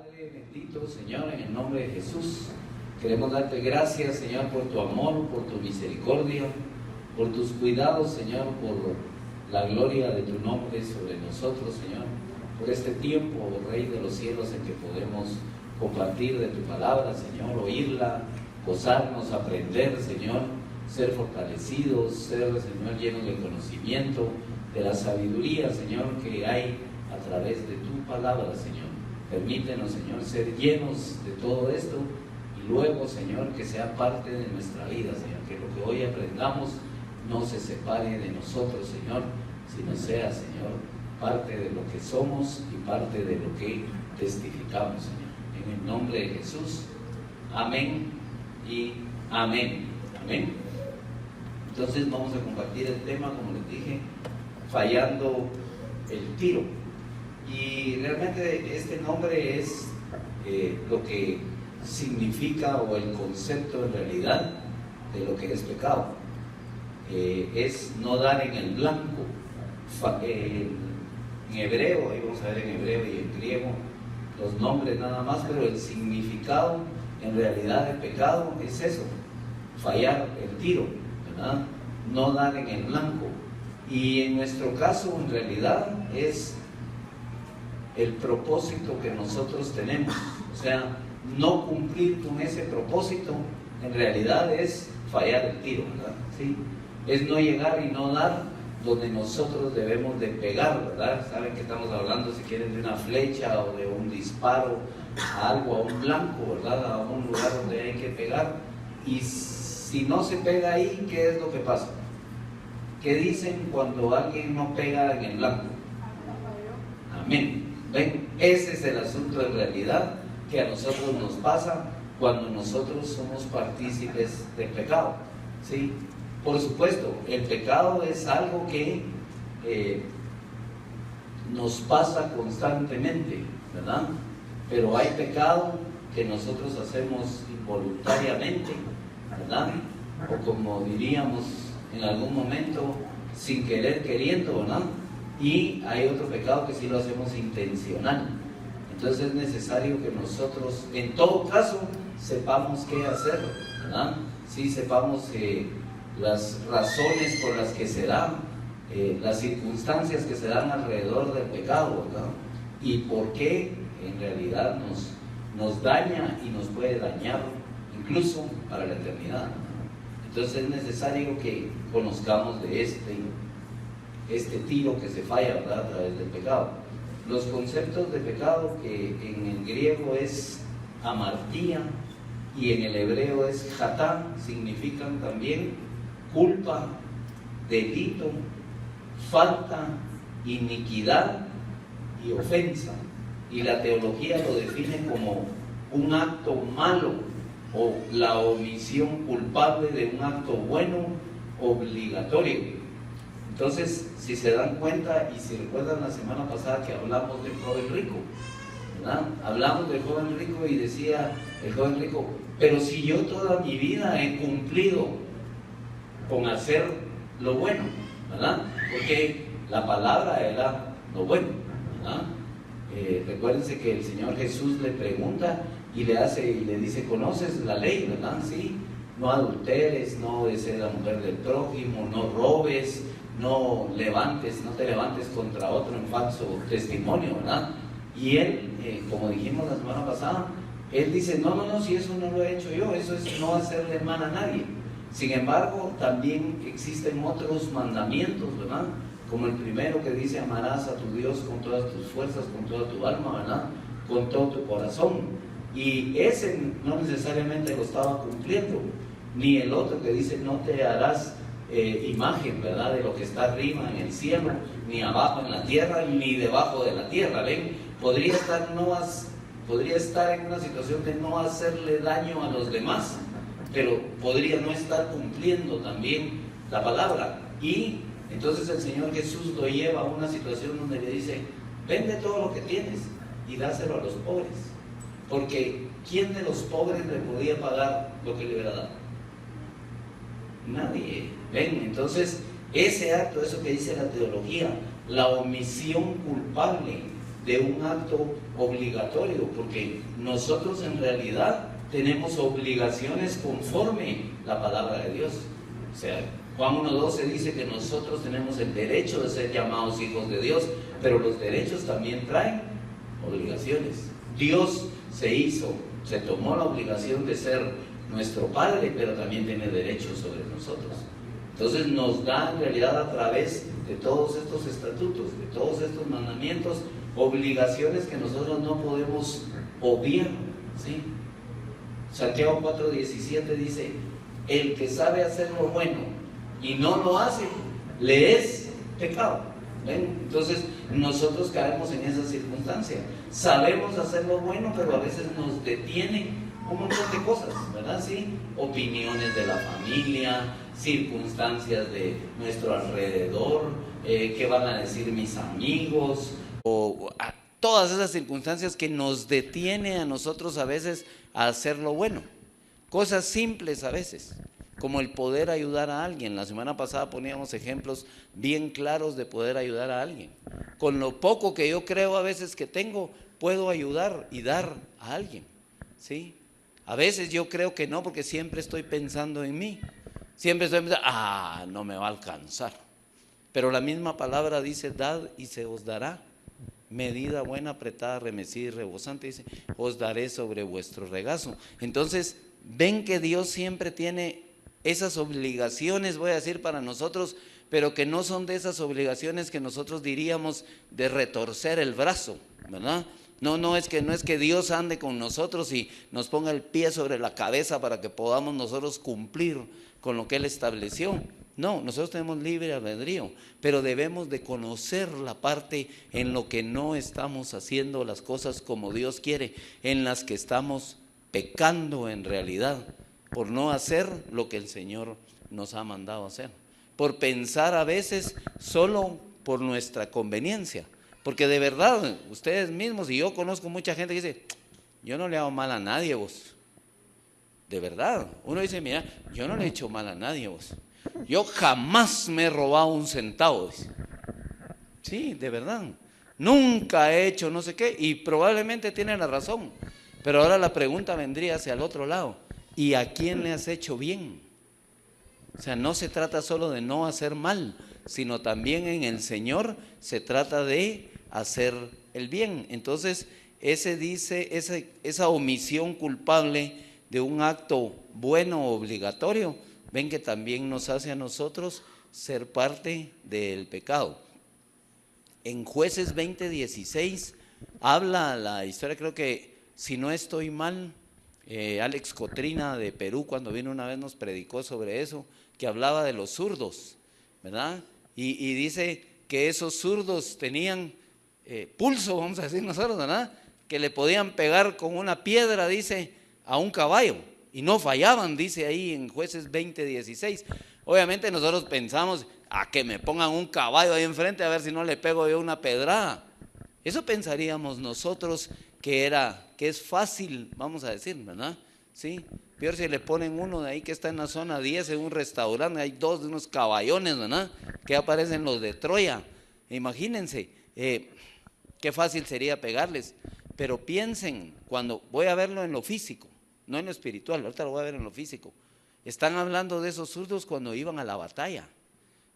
Padre bendito, Señor, en el nombre de Jesús, queremos darte gracias, Señor, por tu amor, por tu misericordia, por tus cuidados, Señor, por la gloria de tu nombre sobre nosotros, Señor, por este tiempo, oh Rey de los cielos, en que podemos compartir de tu palabra, Señor, oírla, gozarnos, aprender, Señor, ser fortalecidos, ser, Señor, llenos de conocimiento, de la sabiduría, Señor, que hay a través de tu palabra, Señor. Permítenos, Señor, ser llenos de todo esto y luego, Señor, que sea parte de nuestra vida, Señor, que lo que hoy aprendamos no se separe de nosotros, Señor, sino sea, Señor, parte de lo que somos y parte de lo que testificamos, Señor. En el nombre de Jesús, amén y amén. Amén. Entonces vamos a compartir el tema, como les dije, fallando el tiro. Y realmente este nombre es lo que significa, o el concepto en realidad de lo que es pecado. Es no dar en el blanco. En hebreo, ahí vamos a ver en hebreo y en griego los nombres nada más, pero el significado en realidad del pecado es eso: fallar el tiro, ¿verdad? No dar en el blanco. Y en nuestro caso, en realidad, es el propósito que nosotros tenemos. O sea, no cumplir con ese propósito, en realidad es fallar el tiro, ¿verdad? ¿Sí? Es no llegar y no dar donde nosotros debemos de pegar, ¿verdad? Saben que estamos hablando, si quieren, de una flecha o de un disparo a algo, a un blanco, ¿verdad? A un lugar donde hay que pegar. Y si no se pega ahí, ¿qué es lo que pasa? ¿Qué dicen cuando alguien no pega en el blanco? Amén. ¿Ven? Ese es el asunto en realidad que a nosotros nos pasa cuando nosotros somos partícipes del pecado, ¿sí? Por supuesto, el pecado es algo que nos pasa constantemente, ¿verdad? Pero hay pecado que nosotros hacemos involuntariamente, ¿verdad? O como diríamos en algún momento, sin querer queriendo, ¿verdad? Y hay otro pecado que sí lo hacemos intencional. Entonces es necesario que nosotros, en todo caso, sepamos qué hacer, ¿verdad? Sí, sepamos las razones por las que se dan, las circunstancias que se dan alrededor del pecado, ¿verdad? Y por qué en realidad nos daña y nos puede dañar incluso para la eternidad. Entonces es necesario que conozcamos de este tiro que se falla, ¿verdad?, a través del pecado. Los conceptos de pecado, que en el griego es amartía y en el hebreo es jatá, significan también culpa, delito, falta, iniquidad y ofensa. Y la teología lo define como un acto malo o la omisión culpable de un acto bueno obligatorio. Entonces, si se dan cuenta y si recuerdan la semana pasada que hablamos del joven rico, ¿verdad? Hablamos del joven rico y decía el joven rico: pero si yo toda mi vida he cumplido con hacer lo bueno, ¿verdad? Porque la palabra era lo bueno, ¿verdad? Recuérdense que el Señor Jesús le pregunta y le dice: ¿conoces la ley, verdad? Sí, no adulteres, no desees la mujer del prójimo, no robes, no te levantes contra otro en falso testimonio, ¿verdad? Y él, como dijimos la semana pasada, él dice: no, si eso no lo he hecho yo, eso es no hacerle mal a nadie. Sin embargo, también existen otros mandamientos, ¿verdad? Como el primero, que dice: amarás a tu Dios con todas tus fuerzas, con toda tu alma, ¿verdad? Con todo tu corazón. Y ese no necesariamente lo estaba cumpliendo, ni el otro que dice: no te harás imagen, ¿verdad?, de lo que está arriba en el cielo, ni abajo en la tierra, ni debajo de la tierra. ¿Ven? Podría estar en una situación de no hacerle daño a los demás, pero podría no estar cumpliendo también la palabra. Y entonces el Señor Jesús lo lleva a una situación donde le dice: vende todo lo que tienes y dáselo a los pobres. Porque ¿quién de los pobres le podía pagar lo que le hubiera dado? Nadie. ¿Ven? Entonces ese acto, eso que dice la teología, la omisión culpable de un acto obligatorio, porque nosotros en realidad tenemos obligaciones conforme la palabra de Dios. O sea, Juan 1:12 dice que nosotros tenemos el derecho de ser llamados hijos de Dios, pero los derechos también traen obligaciones. Dios se tomó la obligación de ser nuestro Padre, pero también tiene derechos sobre nosotros. Entonces nos da en realidad a través de todos estos estatutos, de todos estos mandamientos, obligaciones que nosotros no podemos obviar, ¿sí? Santiago 4:17 dice: el que sabe hacer lo bueno y no lo hace, le es pecado. ¿Ven? Entonces nosotros caemos en esa circunstancia. Sabemos hacer lo bueno, pero a veces nos detiene un montón de cosas, ¿verdad? ¿Sí? Opiniones de la familia, circunstancias de nuestro alrededor, qué van a decir mis amigos, o todas esas circunstancias que nos detienen a nosotros a veces a hacer lo bueno. Cosas simples a veces, como el poder ayudar a alguien. La semana pasada poníamos ejemplos bien claros de poder ayudar a alguien. Con lo poco que yo creo a veces que tengo, puedo ayudar y dar a alguien, ¿sí? A veces yo creo que no, porque siempre estoy pensando en mí. Siempre estoy pensando, no me va a alcanzar. Pero la misma palabra dice: dad y se os dará. Medida buena, apretada, remecida y rebosante, dice: os daré sobre vuestro regazo. Entonces, ven que Dios siempre tiene esas obligaciones, voy a decir, para nosotros, pero que no son de esas obligaciones que nosotros diríamos de retorcer el brazo, ¿verdad? No es que Dios ande con nosotros y nos ponga el pie sobre la cabeza para que podamos nosotros cumplir con lo que Él estableció. No, nosotros tenemos libre albedrío, pero debemos de conocer la parte en lo que no estamos haciendo las cosas como Dios quiere, en las que estamos pecando en realidad, por no hacer lo que el Señor nos ha mandado hacer, por pensar a veces solo por nuestra conveniencia. Porque de verdad, ustedes mismos, y yo conozco mucha gente que dice: yo no le hago mal a nadie, vos. De verdad, uno dice: mira, yo no le he hecho mal a nadie, vos. Yo jamás me he robado un centavo. Sí, de verdad. Nunca he hecho no sé qué, y probablemente tiene la razón. Pero ahora la pregunta vendría hacia el otro lado: ¿y a quién le has hecho bien? O sea, no se trata solo de no hacer mal, sino también en el Señor se trata de hacer el bien. Entonces, esa omisión culpable de un acto bueno obligatorio, ven que también nos hace a nosotros ser parte del pecado. En Jueces 20:16 habla la historia, creo que, si no estoy mal, Alex Cotrina de Perú, cuando vino una vez, nos predicó sobre eso, que hablaba de los zurdos, ¿verdad? Y dice que esos zurdos tenían pulso, vamos a decir nosotros, ¿verdad? Que le podían pegar con una piedra, dice, a un caballo, y no fallaban, dice ahí en Jueces 20:16. Obviamente nosotros pensamos: a que me pongan un caballo ahí enfrente a ver si no le pego yo una pedrada. Eso pensaríamos nosotros que es fácil, vamos a decir, ¿verdad? Sí, peor si le ponen uno de ahí que está en la zona 10 en un restaurante, hay dos de unos caballones, ¿verdad? Que aparecen los de Troya. Imagínense, qué fácil sería pegarles. Pero piensen, cuando voy a verlo en lo físico, no en lo espiritual, ahorita lo voy a ver en lo físico. Están hablando de esos zurdos cuando iban a la batalla,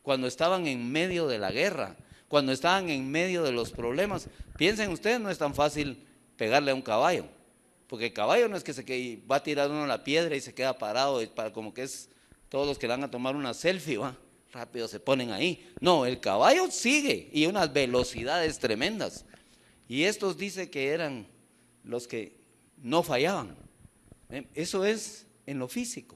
cuando estaban en medio de la guerra, cuando estaban en medio de los problemas. Piensen ustedes, no es tan fácil pegarle a un caballo, porque el caballo no es que va a tirar uno la piedra y se queda parado, como que es todos los que van a tomar una selfie, ¿va? Rápido se ponen ahí. No, el caballo sigue, y unas velocidades tremendas. Y estos dice que eran los que no fallaban. Eso es en lo físico.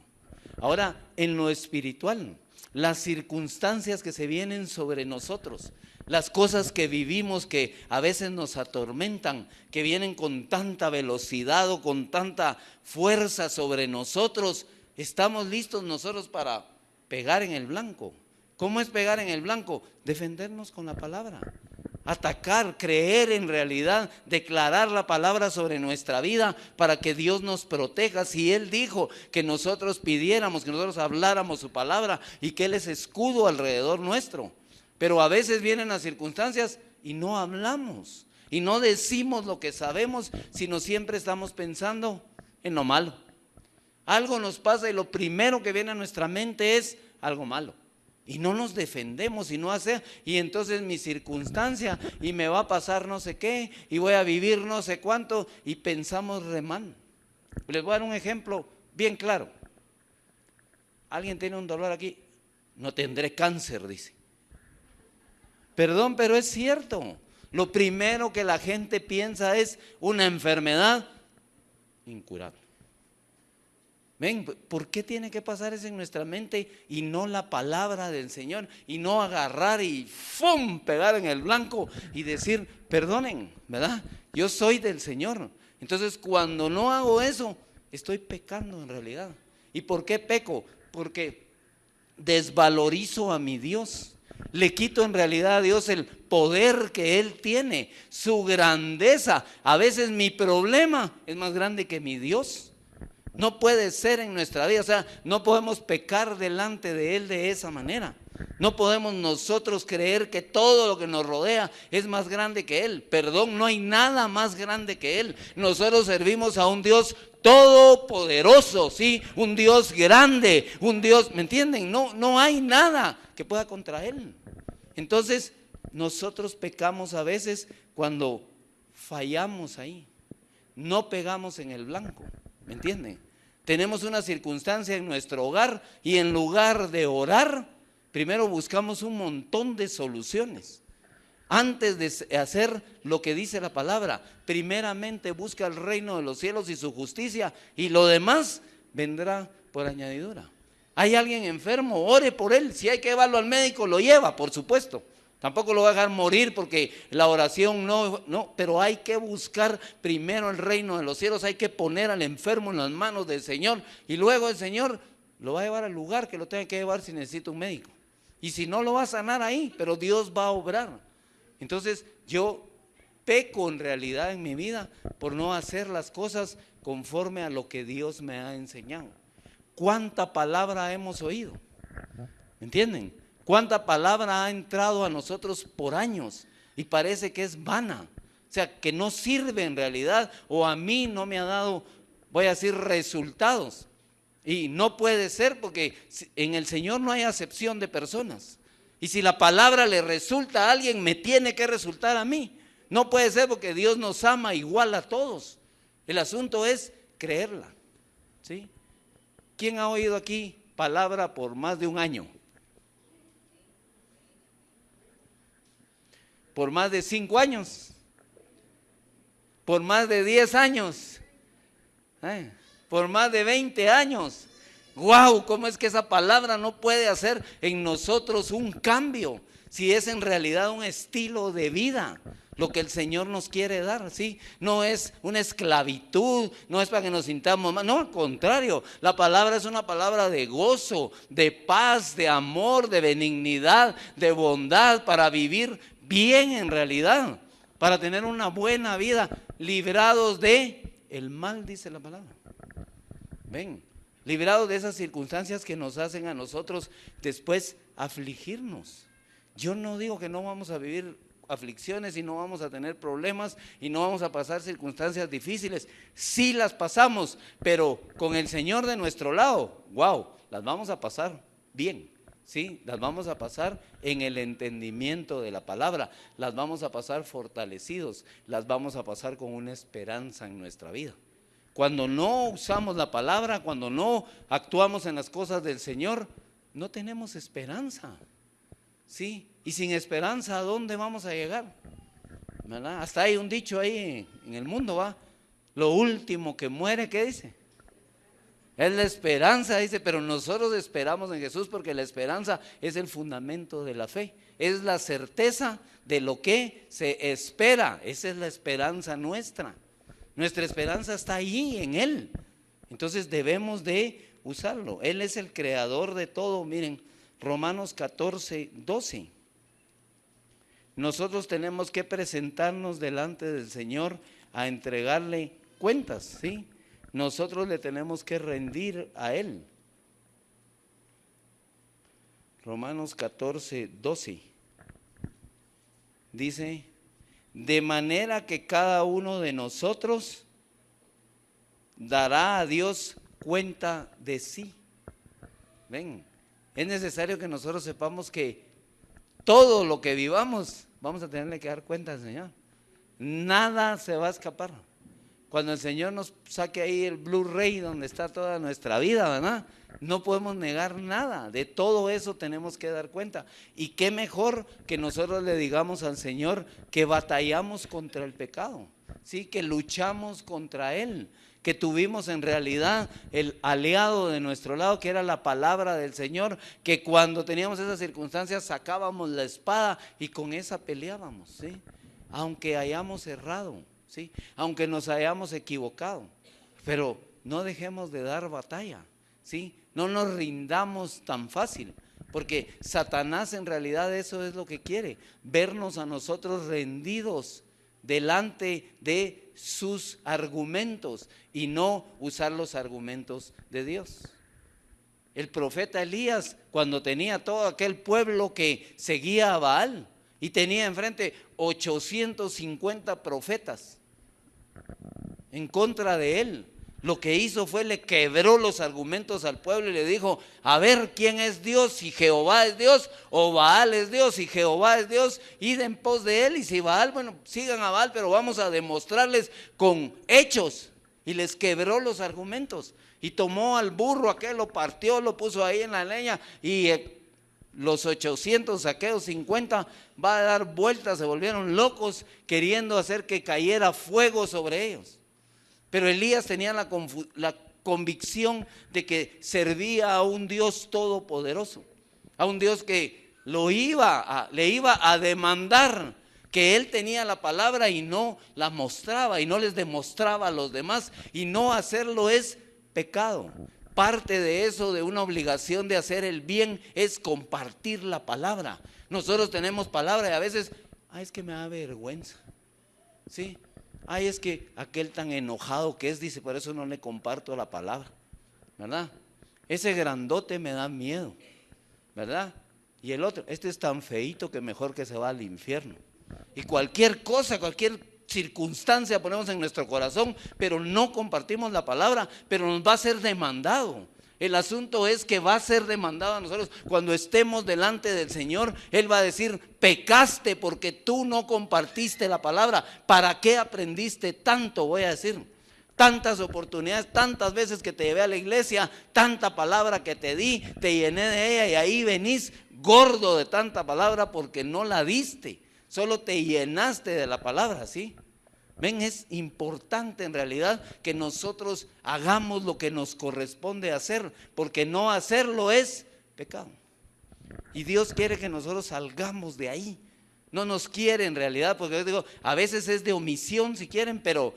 Ahora, en lo espiritual, las circunstancias que se vienen sobre nosotros, las cosas que vivimos que a veces nos atormentan, que vienen con tanta velocidad o con tanta fuerza sobre nosotros, ¿estamos listos nosotros para pegar en el blanco? ¿Cómo es pegar en el blanco? Defendernos con la palabra, atacar, creer en realidad, declarar la palabra sobre nuestra vida para que Dios nos proteja. Si Él dijo que nosotros pidiéramos, que nosotros habláramos su palabra y que Él es escudo alrededor nuestro. Pero a veces vienen las circunstancias y no hablamos. Y no decimos lo que sabemos, sino siempre estamos pensando en lo malo. Algo nos pasa y lo primero que viene a nuestra mente es algo malo. Y no nos defendemos y no hace, y entonces mi circunstancia, y me va a pasar no sé qué, y voy a vivir no sé cuánto, y pensamos re mal. Les voy a dar un ejemplo bien claro. ¿Alguien tiene un dolor aquí? No tendré cáncer, dice. Perdón, pero es cierto. Lo primero que la gente piensa es una enfermedad incurable. Ven, ¿por qué tiene que pasar eso en nuestra mente y no la palabra del Señor? Y no agarrar y ¡fum! Pegar en el blanco y decir, perdonen, ¿verdad? Yo soy del Señor. Entonces, cuando no hago eso, estoy pecando en realidad. ¿Y por qué peco? Porque desvalorizo a mi Dios. Le quito en realidad a Dios el poder que Él tiene, su grandeza. A veces mi problema es más grande que mi Dios. No puede ser en nuestra vida, o sea, no podemos pecar delante de Él de esa manera. No podemos nosotros creer que todo lo que nos rodea es más grande que Él. Perdón, no hay nada más grande que Él. Nosotros servimos a un Dios todopoderoso, ¿sí? Un Dios grande, un Dios, ¿me entienden? No hay nada que pueda contra Él. Entonces, nosotros pecamos a veces cuando fallamos ahí. No pegamos en el blanco. ¿Me entienden? Tenemos una circunstancia en nuestro hogar y en lugar de orar, primero buscamos un montón de soluciones. Antes de hacer lo que dice la palabra, primeramente busca el reino de los cielos y su justicia, y lo demás vendrá por añadidura. Hay alguien enfermo, ore por él. Si hay que llevarlo al médico, lo lleva, por supuesto. Tampoco lo va a dejar morir porque la oración no, pero hay que buscar primero el reino de los cielos, hay que poner al enfermo en las manos del Señor y luego el Señor lo va a llevar al lugar que lo tenga que llevar si necesita un médico. Y si no, lo va a sanar ahí, pero Dios va a obrar. Entonces yo peco en realidad en mi vida por no hacer las cosas conforme a lo que Dios me ha enseñado. ¿Cuánta palabra hemos oído? ¿Me entienden? ¿Cuánta palabra ha entrado a nosotros por años y parece que es vana? O sea, que no sirve en realidad, o a mí no me ha dado, voy a decir, resultados. Y no puede ser porque en el Señor no hay acepción de personas. Y si la palabra le resulta a alguien, me tiene que resultar a mí. No puede ser porque Dios nos ama igual a todos. El asunto es creerla, ¿sí? ¿Quién ha oído aquí palabra por más de un año? Por más de 5 años, por más de 10 años, por más de 20 años. ¡Wow! ¿Cómo es que esa palabra no puede hacer en nosotros un cambio? Si es en realidad un estilo de vida, lo que el Señor nos quiere dar, ¿sí? No es una esclavitud, no es para que nos sintamos mal, no, al contrario, la palabra es una palabra de gozo, de paz, de amor, de benignidad, de bondad, para vivir bien en realidad, para tener una buena vida, librados de el mal, dice la palabra. Ven, librados de esas circunstancias que nos hacen a nosotros después afligirnos. Yo no digo que no vamos a vivir aflicciones y no vamos a tener problemas y no vamos a pasar circunstancias difíciles. Sí las pasamos, pero con el Señor de nuestro lado, wow, las vamos a pasar bien. Sí, las vamos a pasar en el entendimiento de la palabra, las vamos a pasar fortalecidos, las vamos a pasar con una esperanza en nuestra vida. Cuando no usamos la palabra, cuando no actuamos en las cosas del Señor, no tenemos esperanza. Sí, y sin esperanza, ¿a dónde vamos a llegar? ¿Verdad? Hasta hay un dicho ahí en el mundo, ¿va? Lo último que muere, ¿qué dice? Es la esperanza, dice, pero nosotros esperamos en Jesús porque la esperanza es el fundamento de la fe, es la certeza de lo que se espera, esa es la esperanza nuestra. Nuestra esperanza está ahí en Él, entonces debemos de usarlo. Él es el creador de todo. Miren, Romanos 14, 12. Nosotros tenemos que presentarnos delante del Señor a entregarle cuentas, ¿sí? Nosotros le tenemos que rendir a Él. Romanos 14, 12. Dice, de manera que cada uno de nosotros dará a Dios cuenta de sí. Ven, es necesario que nosotros sepamos que todo lo que vivamos vamos a tenerle que dar cuenta al Señor. Nada se va a escapar. Cuando el Señor nos saque ahí el Blu-ray donde está toda nuestra vida, ¿verdad? No podemos negar nada, de todo eso tenemos que dar cuenta. Y qué mejor que nosotros le digamos al Señor que batallamos contra el pecado, ¿sí? Que luchamos contra él, que tuvimos en realidad el aliado de nuestro lado, que era la palabra del Señor, que cuando teníamos esas circunstancias sacábamos la espada y con esa peleábamos, ¿sí? Aunque hayamos errado, ¿sí? Aunque nos hayamos equivocado, pero no dejemos de dar batalla, ¿sí? No nos rindamos tan fácil, porque Satanás en realidad eso es lo que quiere, vernos a nosotros rendidos delante de sus argumentos y no usar los argumentos de Dios. El profeta Elías, cuando tenía todo aquel pueblo que seguía a Baal y tenía enfrente 850 profetas en contra de él, lo que hizo fue le quebró los argumentos al pueblo y le dijo: a ver quién es Dios, si Jehová es Dios o Baal es Dios. Si Jehová es Dios, id en pos de él, y si Baal, bueno, sigan a Baal, pero vamos a demostrarles con hechos. Y les quebró los argumentos y tomó al burro aquel, lo partió, lo puso ahí en la leña, y los 800, aquellos 50 va a dar vueltas, se volvieron locos queriendo hacer que cayera fuego sobre ellos. Pero Elías tenía la convicción de que servía a un Dios todopoderoso, a un Dios que le iba a demandar, que él tenía la palabra y no la mostraba y no les demostraba a los demás, y no hacerlo es pecado. Parte de eso, de una obligación de hacer el bien, es compartir la palabra. Nosotros tenemos palabra y a veces, es que me da vergüenza, ¿sí? Es que aquel tan enojado que es, dice, por eso no le comparto la palabra, ¿verdad? Ese grandote me da miedo, ¿verdad? Y el otro, este es tan feíto que mejor que se va al infierno. Y cualquier cosa, cualquier circunstancia ponemos en nuestro corazón, pero no compartimos la palabra, pero nos va a ser demandado. El asunto es que va a ser demandado a nosotros. Cuando estemos delante del Señor, Él va a decir: pecaste porque tú no compartiste la palabra. ¿Para qué aprendiste tanto? Voy a decir, tantas oportunidades, tantas veces que te llevé a la iglesia, tanta palabra que te di, te llené de ella, y ahí venís gordo de tanta palabra porque no la diste, solo te llenaste de la palabra, ¿sí? Ven, es importante en realidad que nosotros hagamos lo que nos corresponde hacer, porque no hacerlo es pecado. Y Dios quiere que nosotros salgamos de ahí. No nos quiere en realidad, porque yo digo, a veces es de omisión si quieren, pero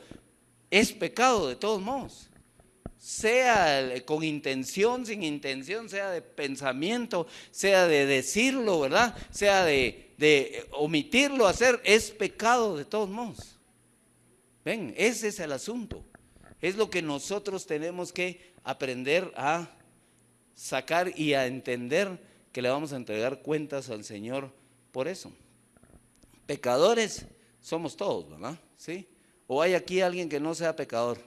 es pecado de todos modos. Sea con intención, sin intención, sea de pensamiento, sea de decirlo, ¿verdad? Sea de omitirlo, hacer, es pecado de todos modos. Ven, ese es el asunto. Es lo que nosotros tenemos que aprender a sacar y a entender, que le vamos a entregar cuentas al Señor por eso. Pecadores somos todos, ¿verdad? ¿Sí? ¿O hay aquí alguien que no sea pecador?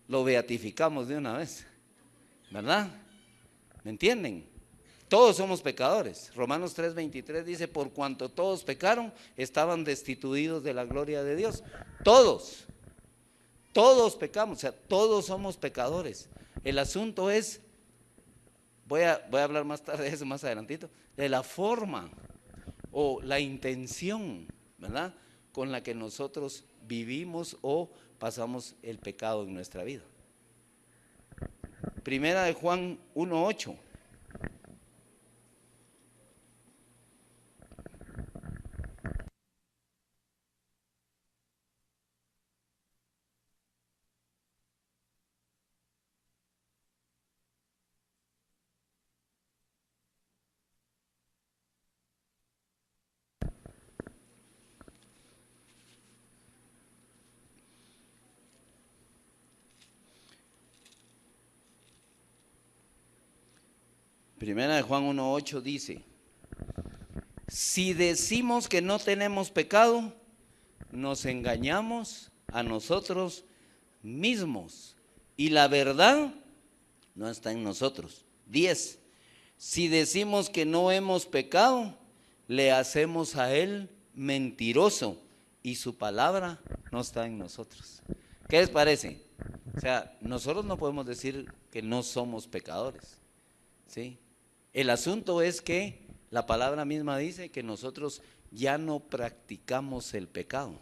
Lo beatificamos de una vez, ¿verdad? ¿Me entienden? Todos somos pecadores. Romanos 3:23 dice: por cuanto todos pecaron, estaban destituidos de la gloria de Dios. Todos pecamos, o sea, todos somos pecadores. El asunto es, voy a hablar más tarde de eso, más adelantito, de la forma o la intención, ¿verdad?, con la que nosotros vivimos o pasamos el pecado en nuestra vida. Primera de Juan 1:8. Primera de Juan 1:8 dice: si decimos que no tenemos pecado, nos engañamos a nosotros mismos y la verdad no está en nosotros. 10. Si decimos que no hemos pecado, le hacemos a Él mentiroso y su palabra no está en nosotros. ¿Qué les parece? O sea, nosotros no podemos decir que no somos pecadores, ¿sí? El asunto es que la palabra misma dice que nosotros ya no practicamos el pecado.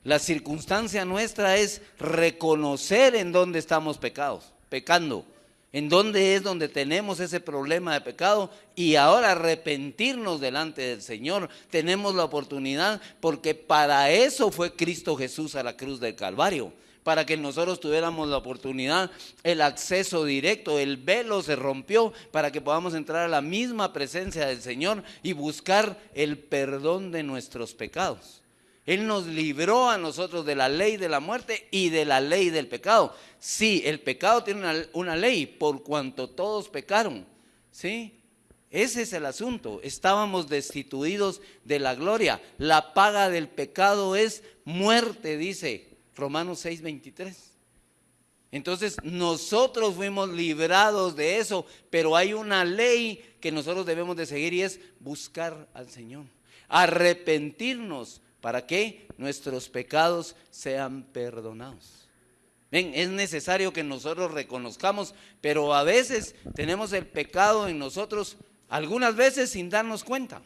La circunstancia nuestra es reconocer en dónde estamos pecando, en dónde es donde tenemos ese problema de pecado y ahora arrepentirnos delante del Señor. Tenemos la oportunidad porque para eso fue Cristo Jesús a la cruz del Calvario, para que nosotros tuviéramos la oportunidad, el acceso directo, el velo se rompió para que podamos entrar a la misma presencia del Señor y buscar el perdón de nuestros pecados. Él nos libró a nosotros de la ley de la muerte y de la ley del pecado. Sí, el pecado tiene una ley, por cuanto todos pecaron, ¿sí? Ese es el asunto. Estábamos destituidos de la gloria. La paga del pecado es muerte, dice Romanos 6:23. Entonces nosotros fuimos librados de eso, pero hay una ley que nosotros debemos de seguir y es buscar al Señor, arrepentirnos para que nuestros pecados sean perdonados. Ven, es necesario que nosotros reconozcamos, pero a veces tenemos el pecado en nosotros, algunas veces sin darnos cuenta,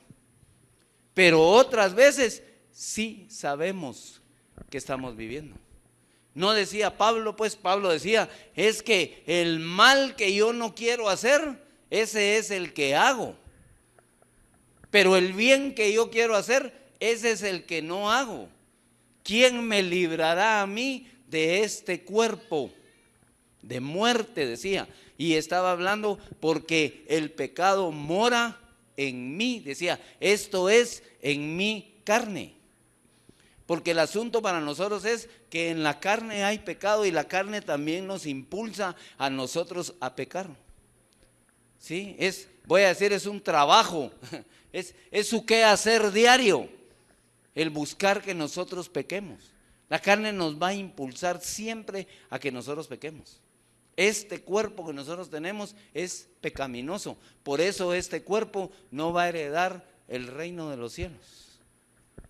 pero otras veces sí sabemos que estamos viviendo. No decía Pablo, pues Pablo decía, es que el mal que yo no quiero hacer, ese es el que hago, pero el bien que yo quiero hacer, ese es el que no hago. ¿Quién me librará a mí de este cuerpo de muerte? Decía. Y estaba hablando porque el pecado mora en mí. Decía, esto es en mi carne. Porque el asunto para nosotros es que en la carne hay pecado y la carne también nos impulsa a nosotros a pecar. ¿Sí? Voy a decir, es un trabajo, es su quehacer diario. El buscar que nosotros pequemos. La carne nos va a impulsar siempre a que nosotros pequemos. Este cuerpo que nosotros tenemos es pecaminoso. Por eso este cuerpo no va a heredar el reino de los cielos.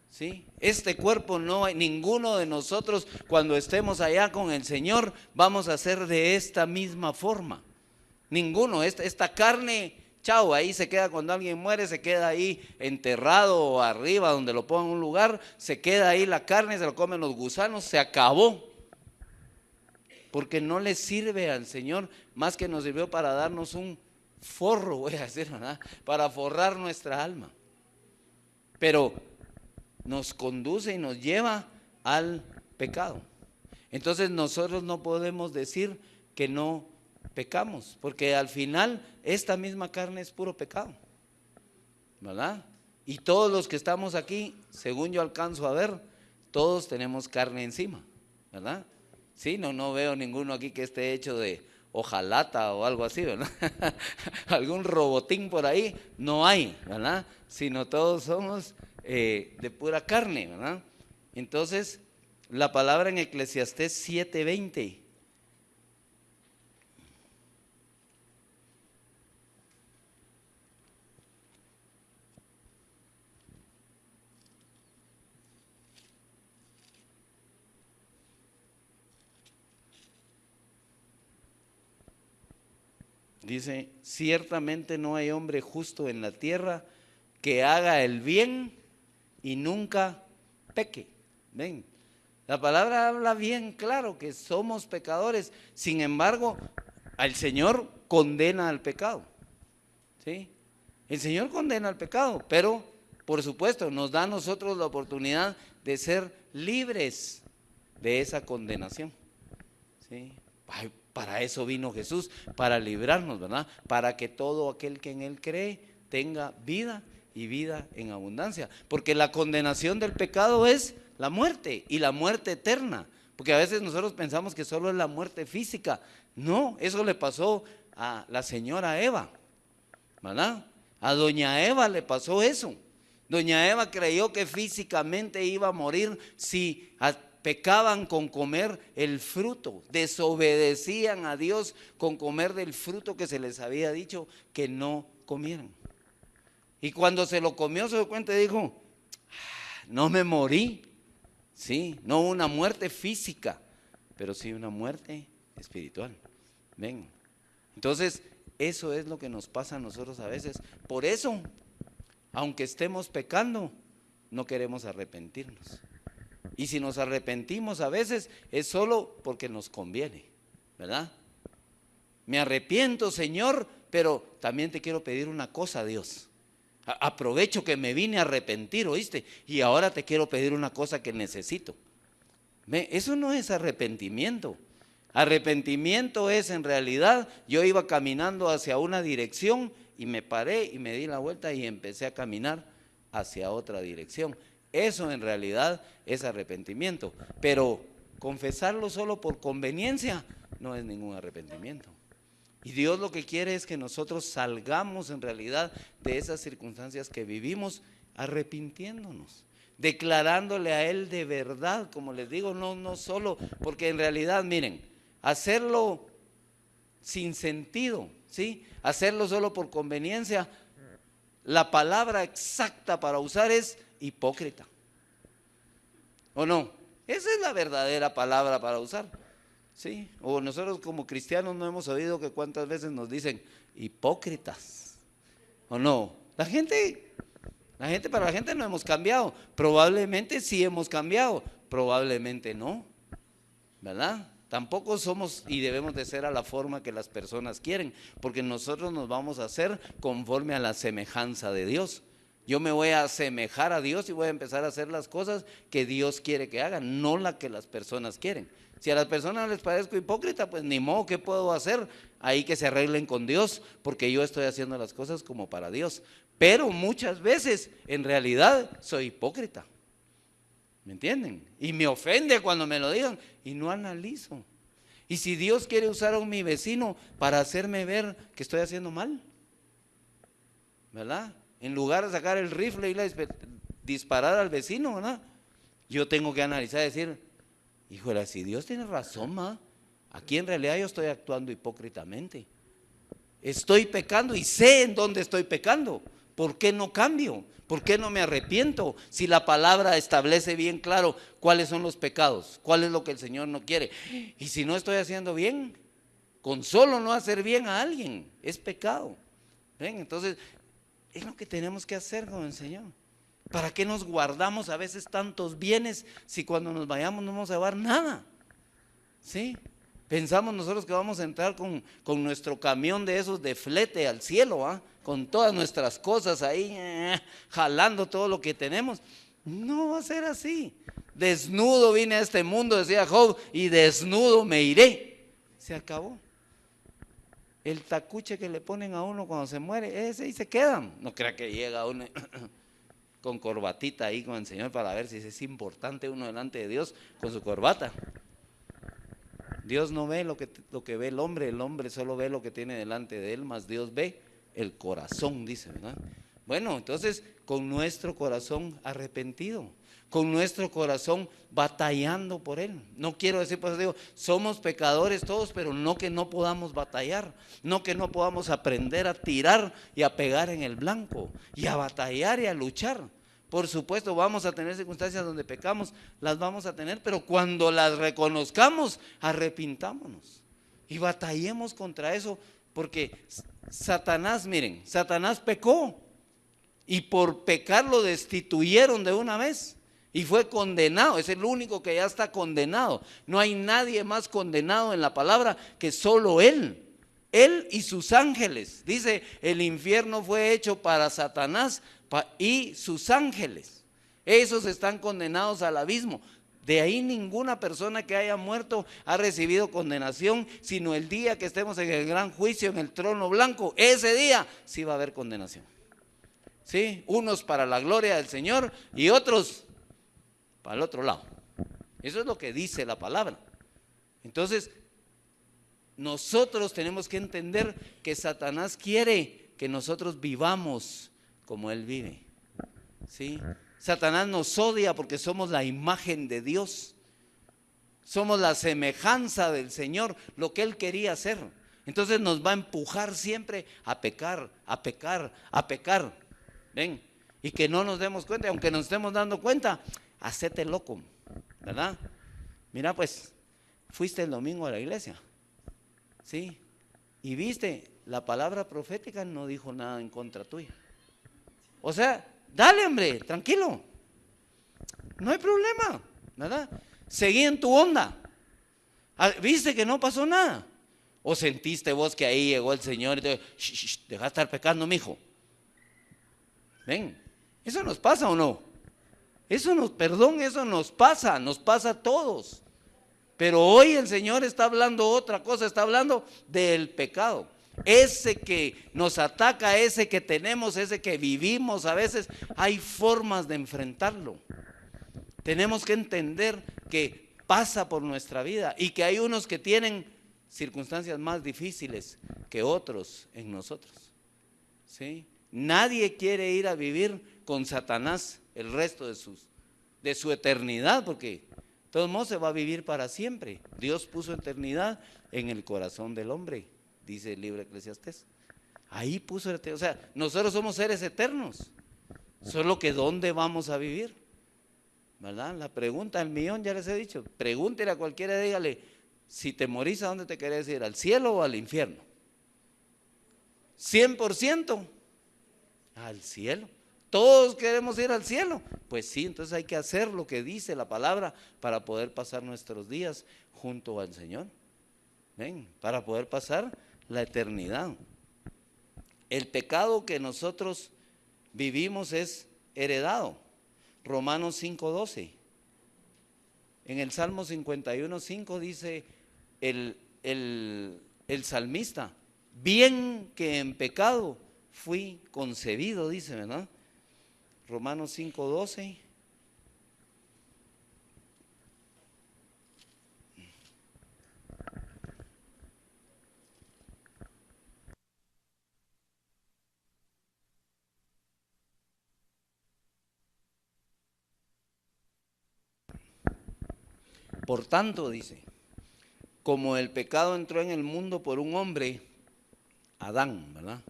¿Sí? Este cuerpo no hay, ninguno de nosotros cuando estemos allá con el Señor vamos a ser de esta misma forma. Ninguno, esta carne, chao, ahí se queda cuando alguien muere, se queda ahí enterrado o arriba donde lo pongan en un lugar, se queda ahí la carne, se lo comen los gusanos, se acabó. Porque no le sirve al Señor más que nos sirvió para darnos un forro, voy a decir, ¿verdad? Para forrar nuestra alma. Pero nos conduce y nos lleva al pecado. Entonces nosotros no podemos decir que no pecamos, porque al final esta misma carne es puro pecado, ¿verdad? Y todos los que estamos aquí, según yo alcanzo a ver, todos tenemos carne encima, ¿verdad? Sí, no veo ninguno aquí que esté hecho de hojalata o algo así, ¿verdad? Algún robotín por ahí, no hay, ¿verdad? Sino todos somos de pura carne, ¿verdad? Entonces, la palabra en Eclesiastés 7:20 dice, ciertamente no hay hombre justo en la tierra que haga el bien y nunca peque. Ven, la palabra habla bien claro que somos pecadores, sin embargo, el Señor condena al pecado, ¿sí? El Señor condena al pecado, pero por supuesto nos da a nosotros la oportunidad de ser libres de esa condenación, ¿sí? Para eso vino Jesús, para librarnos, ¿verdad? Para que todo aquel que en Él cree tenga vida y vida en abundancia. Porque la condenación del pecado es la muerte y la muerte eterna. Porque a veces nosotros pensamos que solo es la muerte física. No, eso le pasó a la señora Eva, ¿verdad? A doña Eva le pasó eso. Doña Eva creyó que físicamente iba a morir si pecaban con comer el fruto, desobedecían a Dios con comer del fruto que se les había dicho que no comieran. Y cuando se lo comió se dio cuenta y dijo, no me morí, sí, no una muerte física, pero sí una muerte espiritual. Ven, entonces eso es lo que nos pasa a nosotros a veces. Por eso, aunque estemos pecando, no queremos arrepentirnos. Y si nos arrepentimos a veces es solo porque nos conviene, ¿verdad? Me arrepiento, Señor, pero también te quiero pedir una cosa, Dios. Aprovecho que me vine a arrepentir, ¿oíste? Y ahora te quiero pedir una cosa que necesito. Eso no es arrepentimiento. Arrepentimiento es, en realidad, yo iba caminando hacia una dirección y me paré y me di la vuelta y empecé a caminar hacia otra dirección. Eso en realidad es arrepentimiento. Pero confesarlo solo por conveniencia no es ningún arrepentimiento. Y Dios lo que quiere es que nosotros salgamos en realidad de esas circunstancias que vivimos arrepintiéndonos, declarándole a Él de verdad, como les digo, no solo, porque en realidad, miren, hacerlo sin sentido, ¿sí? Hacerlo solo por conveniencia, la palabra exacta para usar es hipócrita. ¿O no? Esa es la verdadera palabra para usar. Sí, o nosotros como cristianos no hemos oído que cuántas veces nos dicen hipócritas, ¿o no? La gente, para la gente no hemos cambiado. Probablemente sí hemos cambiado, probablemente no, ¿verdad? Tampoco somos y debemos de ser a la forma que las personas quieren, porque nosotros nos vamos a hacer conforme a la semejanza de Dios. Yo me voy a asemejar a Dios y voy a empezar a hacer las cosas que Dios quiere que hagan, no las que las personas quieren. Si a las personas les parezco hipócrita, pues ni modo, ¿qué puedo hacer? Ahí que se arreglen con Dios, porque yo estoy haciendo las cosas como para Dios. Pero muchas veces, en realidad, soy hipócrita. ¿Me entienden? Y me ofende cuando me lo digan y no analizo. Y si Dios quiere usar a mi vecino para hacerme ver que estoy haciendo mal, ¿verdad? En lugar de sacar el rifle y disparar al vecino, ¿verdad? Yo tengo que analizar y decir, híjole, si Dios tiene razón, aquí en realidad yo estoy actuando hipócritamente. Estoy pecando y sé en dónde estoy pecando. ¿Por qué no cambio? ¿Por qué no me arrepiento? Si la palabra establece bien claro cuáles son los pecados, cuál es lo que el Señor no quiere. Y si no estoy haciendo bien, con solo no hacer bien a alguien, es pecado. ¿Ven? Entonces, es lo que tenemos que hacer con el Señor. ¿Para qué nos guardamos a veces tantos bienes si cuando nos vayamos no vamos a llevar nada? ¿Sí? Pensamos nosotros que vamos a entrar con nuestro camión de esos de flete al cielo, con todas nuestras cosas ahí, jalando todo lo que tenemos. No va a ser así. Desnudo vine a este mundo, decía Job, y desnudo me iré. Se acabó. El tacuche que le ponen a uno cuando se muere, ese y se quedan. No crea que llega uno con corbatita ahí con el Señor para ver si es importante uno delante de Dios con su corbata. Dios no ve lo que ve el hombre solo ve lo que tiene delante de él, mas Dios ve el corazón, dice, ¿verdad? Bueno, entonces con nuestro corazón arrepentido, con nuestro corazón batallando por Él. No quiero decir, pues digo, somos pecadores todos, pero no que no podamos batallar, no que no podamos aprender a tirar y a pegar en el blanco, y a batallar y a luchar. Por supuesto, vamos a tener circunstancias donde pecamos, las vamos a tener, pero cuando las reconozcamos, arrepintámonos y batallemos contra eso, porque Satanás, miren, Satanás pecó y por pecar lo destituyeron de una vez y fue condenado. Es el único que ya está condenado. No hay nadie más condenado en la palabra que solo él y sus ángeles. Dice, el infierno fue hecho para Satanás y sus ángeles. Esos están condenados al abismo. De ahí ninguna persona que haya muerto ha recibido condenación, sino el día que estemos en el gran juicio, en el trono blanco, ese día sí va a haber condenación. ¿Sí? Unos para la gloria del Señor y otros para el otro lado. Eso es lo que dice la palabra. Entonces, nosotros tenemos que entender que Satanás quiere que nosotros vivamos como él vive. ¿sí? Satanás nos odia porque somos la imagen de Dios. Somos la semejanza del Señor, lo que Él quería hacer. Entonces nos va a empujar siempre a pecar, a pecar, a pecar. ¿Ven? Y que no nos demos cuenta, aunque nos estemos dando cuenta, hacete loco, ¿verdad? Mira, pues, fuiste el domingo a la iglesia, ¿sí? Y viste, la palabra profética no dijo nada en contra tuya. O sea, dale, hombre, tranquilo. No hay problema, ¿verdad? Seguí en tu onda. ¿Viste que no pasó nada? ¿O sentiste vos que ahí llegó el Señor y te dijo, deja de estar pecando, mijo? Ven, ¿eso nos pasa o no? Eso nos pasa a todos. Pero hoy el Señor está hablando otra cosa, está hablando del pecado. Ese que nos ataca, ese que tenemos, ese que vivimos, a veces hay formas de enfrentarlo. Tenemos que entender que pasa por nuestra vida y que hay unos que tienen circunstancias más difíciles que otros en nosotros, ¿sí? Nadie quiere ir a vivir con Satanás el resto de su eternidad, porque de todos modos se va a vivir para siempre. Dios puso eternidad en el corazón del hombre, dice el libro de Eclesiastés. Ahí puso eternidad. O sea, nosotros somos seres eternos, solo que ¿dónde vamos a vivir? ¿Verdad? La pregunta del millón, ya les he dicho, pregúntele a cualquiera, dígale, si te morís, ¿a dónde te querés ir? ¿Al cielo o al infierno? 100% al cielo. Todos queremos ir al cielo. Pues sí, entonces hay que hacer lo que dice la palabra para poder pasar nuestros días junto al Señor. ¿Ven? Para poder pasar la eternidad. El pecado que nosotros vivimos es heredado. Romanos 5:12. En el Salmo 51:5 dice el salmista, bien que en pecado fui concebido, dice, ¿verdad? Romanos 5:12. Por tanto, dice, como el pecado entró en el mundo por un hombre, Adán, ¿verdad?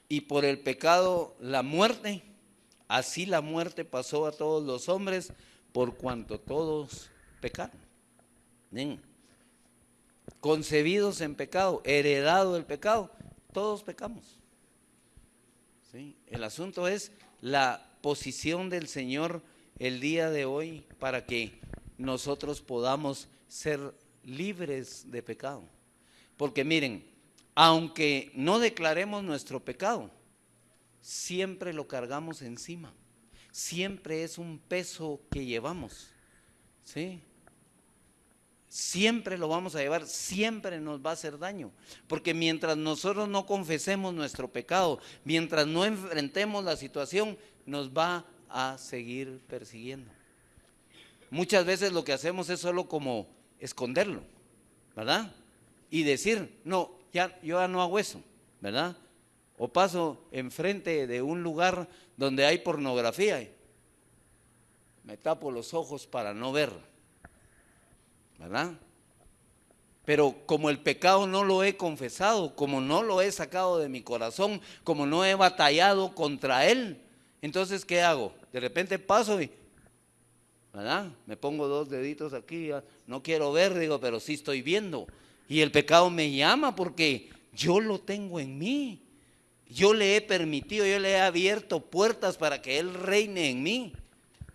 Y por el pecado la muerte, así la muerte pasó a todos los hombres por cuanto todos pecaron. ¿Bien? Concebidos en pecado, heredado el pecado, todos pecamos. ¿Sí? El asunto es la posición del Señor el día de hoy para que nosotros podamos ser libres de pecado. Porque miren, aunque no declaremos nuestro pecado, siempre lo cargamos encima. Siempre es un peso que llevamos, ¿sí? Siempre lo vamos a llevar, siempre nos va a hacer daño. Porque mientras nosotros no confesemos nuestro pecado, mientras no enfrentemos la situación, nos va a seguir persiguiendo. Muchas veces lo que hacemos es solo como esconderlo, ¿verdad? Y decir, no, yo ya no hago eso, ¿verdad? O paso enfrente de un lugar donde hay pornografía y me tapo los ojos para no ver, ¿verdad? Pero como el pecado no lo he confesado, como no lo he sacado de mi corazón, como no he batallado contra él, entonces ¿qué hago? De repente paso y, ¿verdad? Me pongo dos deditos aquí, no quiero ver, digo, pero sí estoy viendo. Y el pecado me llama porque yo lo tengo en mí. Yo le he permitido, yo le he abierto puertas para que Él reine en mí.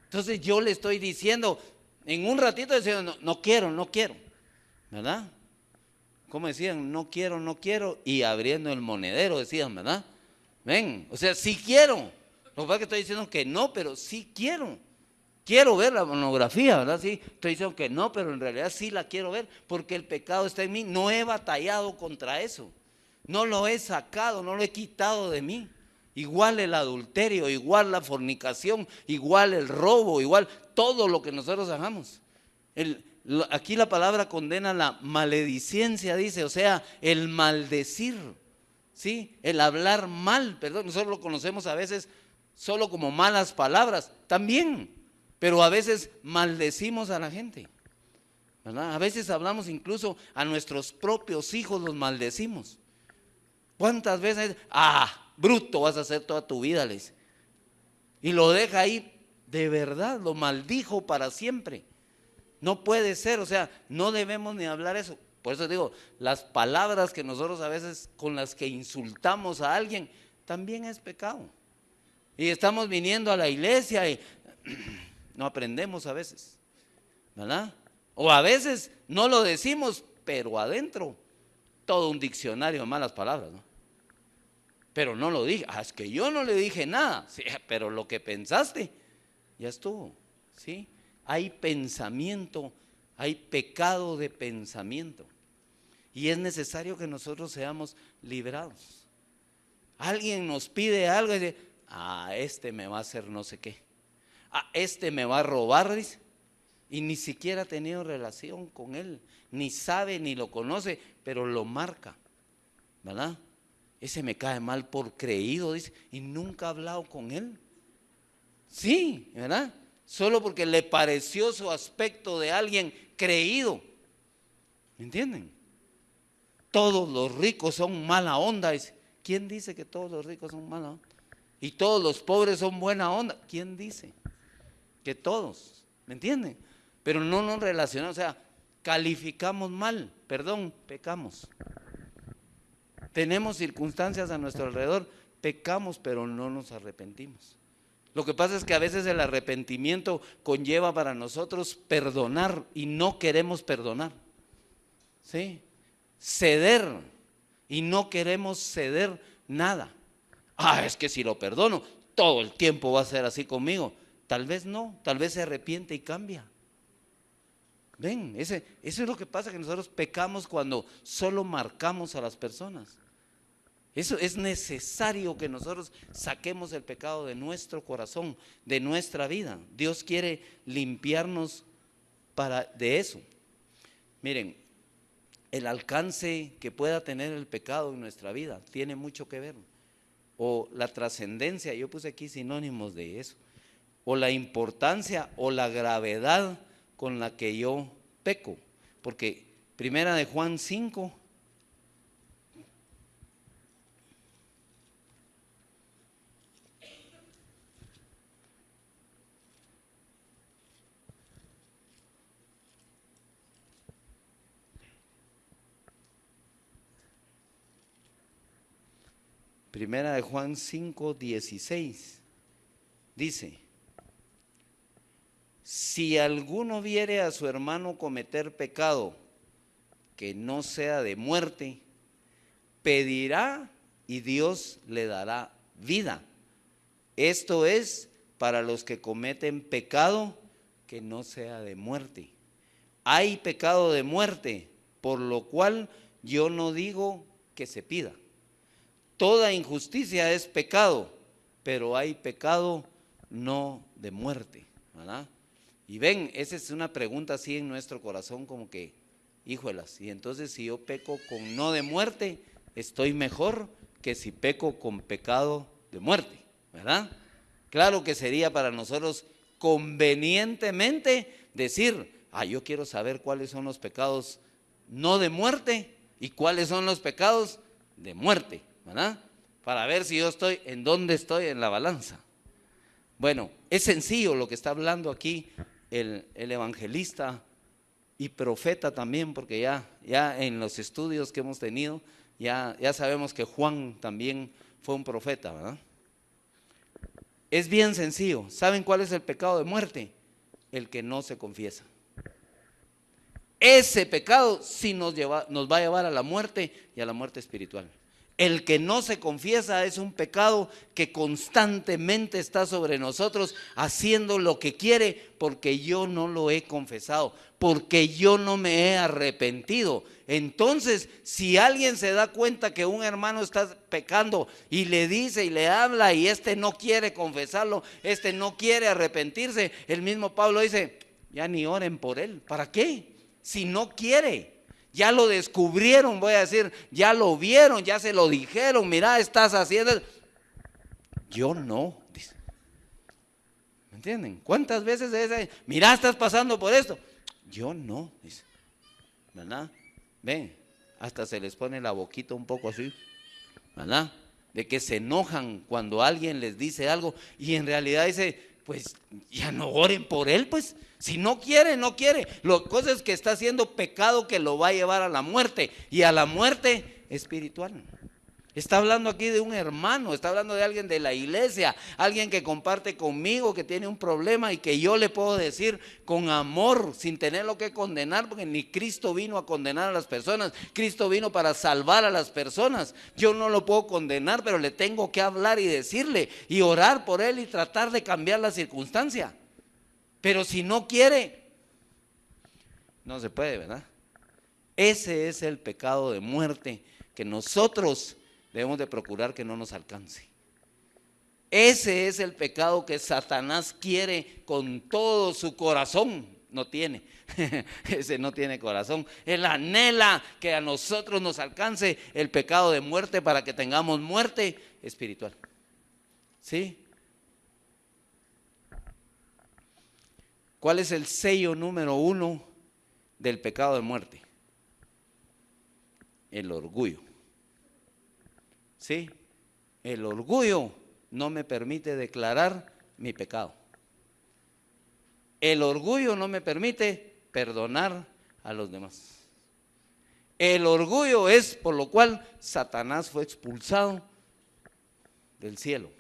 Entonces yo le estoy diciendo, en un ratito diciendo, no quiero, ¿verdad? ¿Cómo decían? No quiero, y abriendo el monedero decían, ¿verdad? Ven, o sea, sí quiero. Lo que pasa es que estoy diciendo que no, pero sí quiero. Quiero ver la pornografía, ¿verdad? Sí, estoy diciendo que no, pero en realidad sí la quiero ver porque el pecado está en mí. No he batallado contra eso. No lo he sacado, no lo he quitado de mí. Igual el adulterio, igual la fornicación, igual el robo, igual todo lo que nosotros hagamos. Aquí la palabra condena la maledicencia, dice, o sea, el maldecir, ¿sí? El hablar mal, perdón, nosotros lo conocemos a veces solo como malas palabras, también, pero a veces maldecimos a la gente, ¿verdad? A veces hablamos incluso a nuestros propios hijos, los maldecimos. ¿Cuántas veces? Bruto vas a ser toda tu vida, les. Y lo deja ahí, de verdad, lo maldijo para siempre. No puede ser, o sea, no debemos ni hablar eso. Por eso digo, las palabras que nosotros a veces con las que insultamos a alguien, también es pecado. Y estamos viniendo a la iglesia y no aprendemos a veces, ¿verdad? O a veces no lo decimos, pero adentro todo un diccionario de malas palabras, ¿no? Pero no lo dije, es que yo no le dije nada, sí, pero lo que pensaste, ya estuvo, ¿sí? Hay pensamiento, hay pecado de pensamiento. Y es necesario que nosotros seamos librados. Alguien nos pide algo y dice, este me va a hacer no sé qué. Este me va a robar, dice. Y ni siquiera ha tenido relación con él, ni sabe, ni lo conoce, pero lo marca, ¿verdad? Ese me cae mal por creído, dice, y nunca ha hablado con él. Sí, ¿verdad? Solo porque le pareció su aspecto de alguien creído. ¿Me entienden? Todos los ricos son mala onda. Dice. ¿Quién dice que todos los ricos son mala onda? Y todos los pobres son buena onda. ¿Quién dice? Que todos, ¿me entienden? Pero no nos relacionamos, o sea, calificamos mal, pecamos. Tenemos circunstancias a nuestro alrededor, pecamos, pero no nos arrepentimos. Lo que pasa es que a veces el arrepentimiento conlleva para nosotros perdonar y no queremos perdonar, ¿sí? Ceder y no queremos ceder nada. Es que si lo perdono, todo el tiempo va a ser así conmigo. Tal vez no, tal vez se arrepiente y cambia. Ven, eso es lo que pasa, que nosotros pecamos cuando solo marcamos a las personas. Eso es necesario que nosotros saquemos el pecado de nuestro corazón, de nuestra vida. Dios quiere limpiarnos de eso. Miren, el alcance que pueda tener el pecado en nuestra vida tiene mucho que ver. O la trascendencia, yo puse aquí sinónimos de eso. O la importancia o la gravedad con la que yo peco. Porque primera de Juan 5. Primera de Juan 5:16 dice: si alguno viere a su hermano cometer pecado que no sea de muerte, pedirá y Dios le dará vida. Esto es para los que cometen pecado que no sea de muerte. Hay pecado de muerte, por lo cual yo no digo que se pida. Toda injusticia es pecado, pero hay pecado no de muerte, ¿verdad? Y ven, esa es una pregunta así en nuestro corazón como que, híjolas, y entonces si yo peco con no de muerte, estoy mejor que si peco con pecado de muerte, ¿verdad? Claro que sería para nosotros convenientemente decir, yo quiero saber cuáles son los pecados no de muerte y cuáles son los pecados de muerte, ¿verdad? Para ver si yo estoy, en dónde estoy en la balanza. Bueno, es sencillo lo que está hablando aquí el evangelista y profeta también, porque ya en los estudios que hemos tenido, ya sabemos que Juan también fue un profeta, ¿verdad? Es bien sencillo. ¿Saben cuál es el pecado de muerte? El que no se confiesa. Ese pecado sí nos va a llevar a la muerte y a la muerte espiritual. El que no se confiesa es un pecado que constantemente está sobre nosotros haciendo lo que quiere porque yo no lo he confesado, porque yo no me he arrepentido. Entonces, si alguien se da cuenta que un hermano está pecando y le dice y le habla y no quiere confesarlo, no quiere arrepentirse, el mismo Pablo dice, ya ni oren por él. ¿Para qué? Si no quiere. Ya lo descubrieron, voy a decir, ya lo vieron, ya se lo dijeron, mira, estás haciendo. Yo no, dice. ¿Entienden? ¿Cuántas veces dice, mira, estás pasando por esto? Yo no, dice, ¿verdad? Ven, hasta se les pone la boquita un poco así, ¿verdad? De que se enojan cuando alguien les dice algo y en realidad dice, pues ya no oren por él, pues si no quiere, no quiere. La cosa es que está haciendo pecado que lo va a llevar a la muerte, y a la muerte espiritual. Está hablando aquí de un hermano, está hablando de alguien de la iglesia, alguien que comparte conmigo, que tiene un problema y que yo le puedo decir con amor, sin tenerlo que condenar, porque ni Cristo vino a condenar a las personas, Cristo vino para salvar a las personas. Yo no lo puedo condenar, pero le tengo que hablar y decirle y orar por él y tratar de cambiar la circunstancia. Pero si no quiere, no se puede, ¿verdad? Ese es el pecado de muerte que nosotros debemos de procurar que no nos alcance. Ese es el pecado que Satanás quiere con todo su corazón. No tiene, ese no tiene corazón. Él anhela que a nosotros nos alcance el pecado de muerte para que tengamos muerte espiritual. ¿Sí? ¿Cuál es el sello número 1 del pecado de muerte? El orgullo. ¿Sí? El orgullo no me permite declarar mi pecado. El orgullo no me permite perdonar a los demás. El orgullo es por lo cual Satanás fue expulsado del cielo.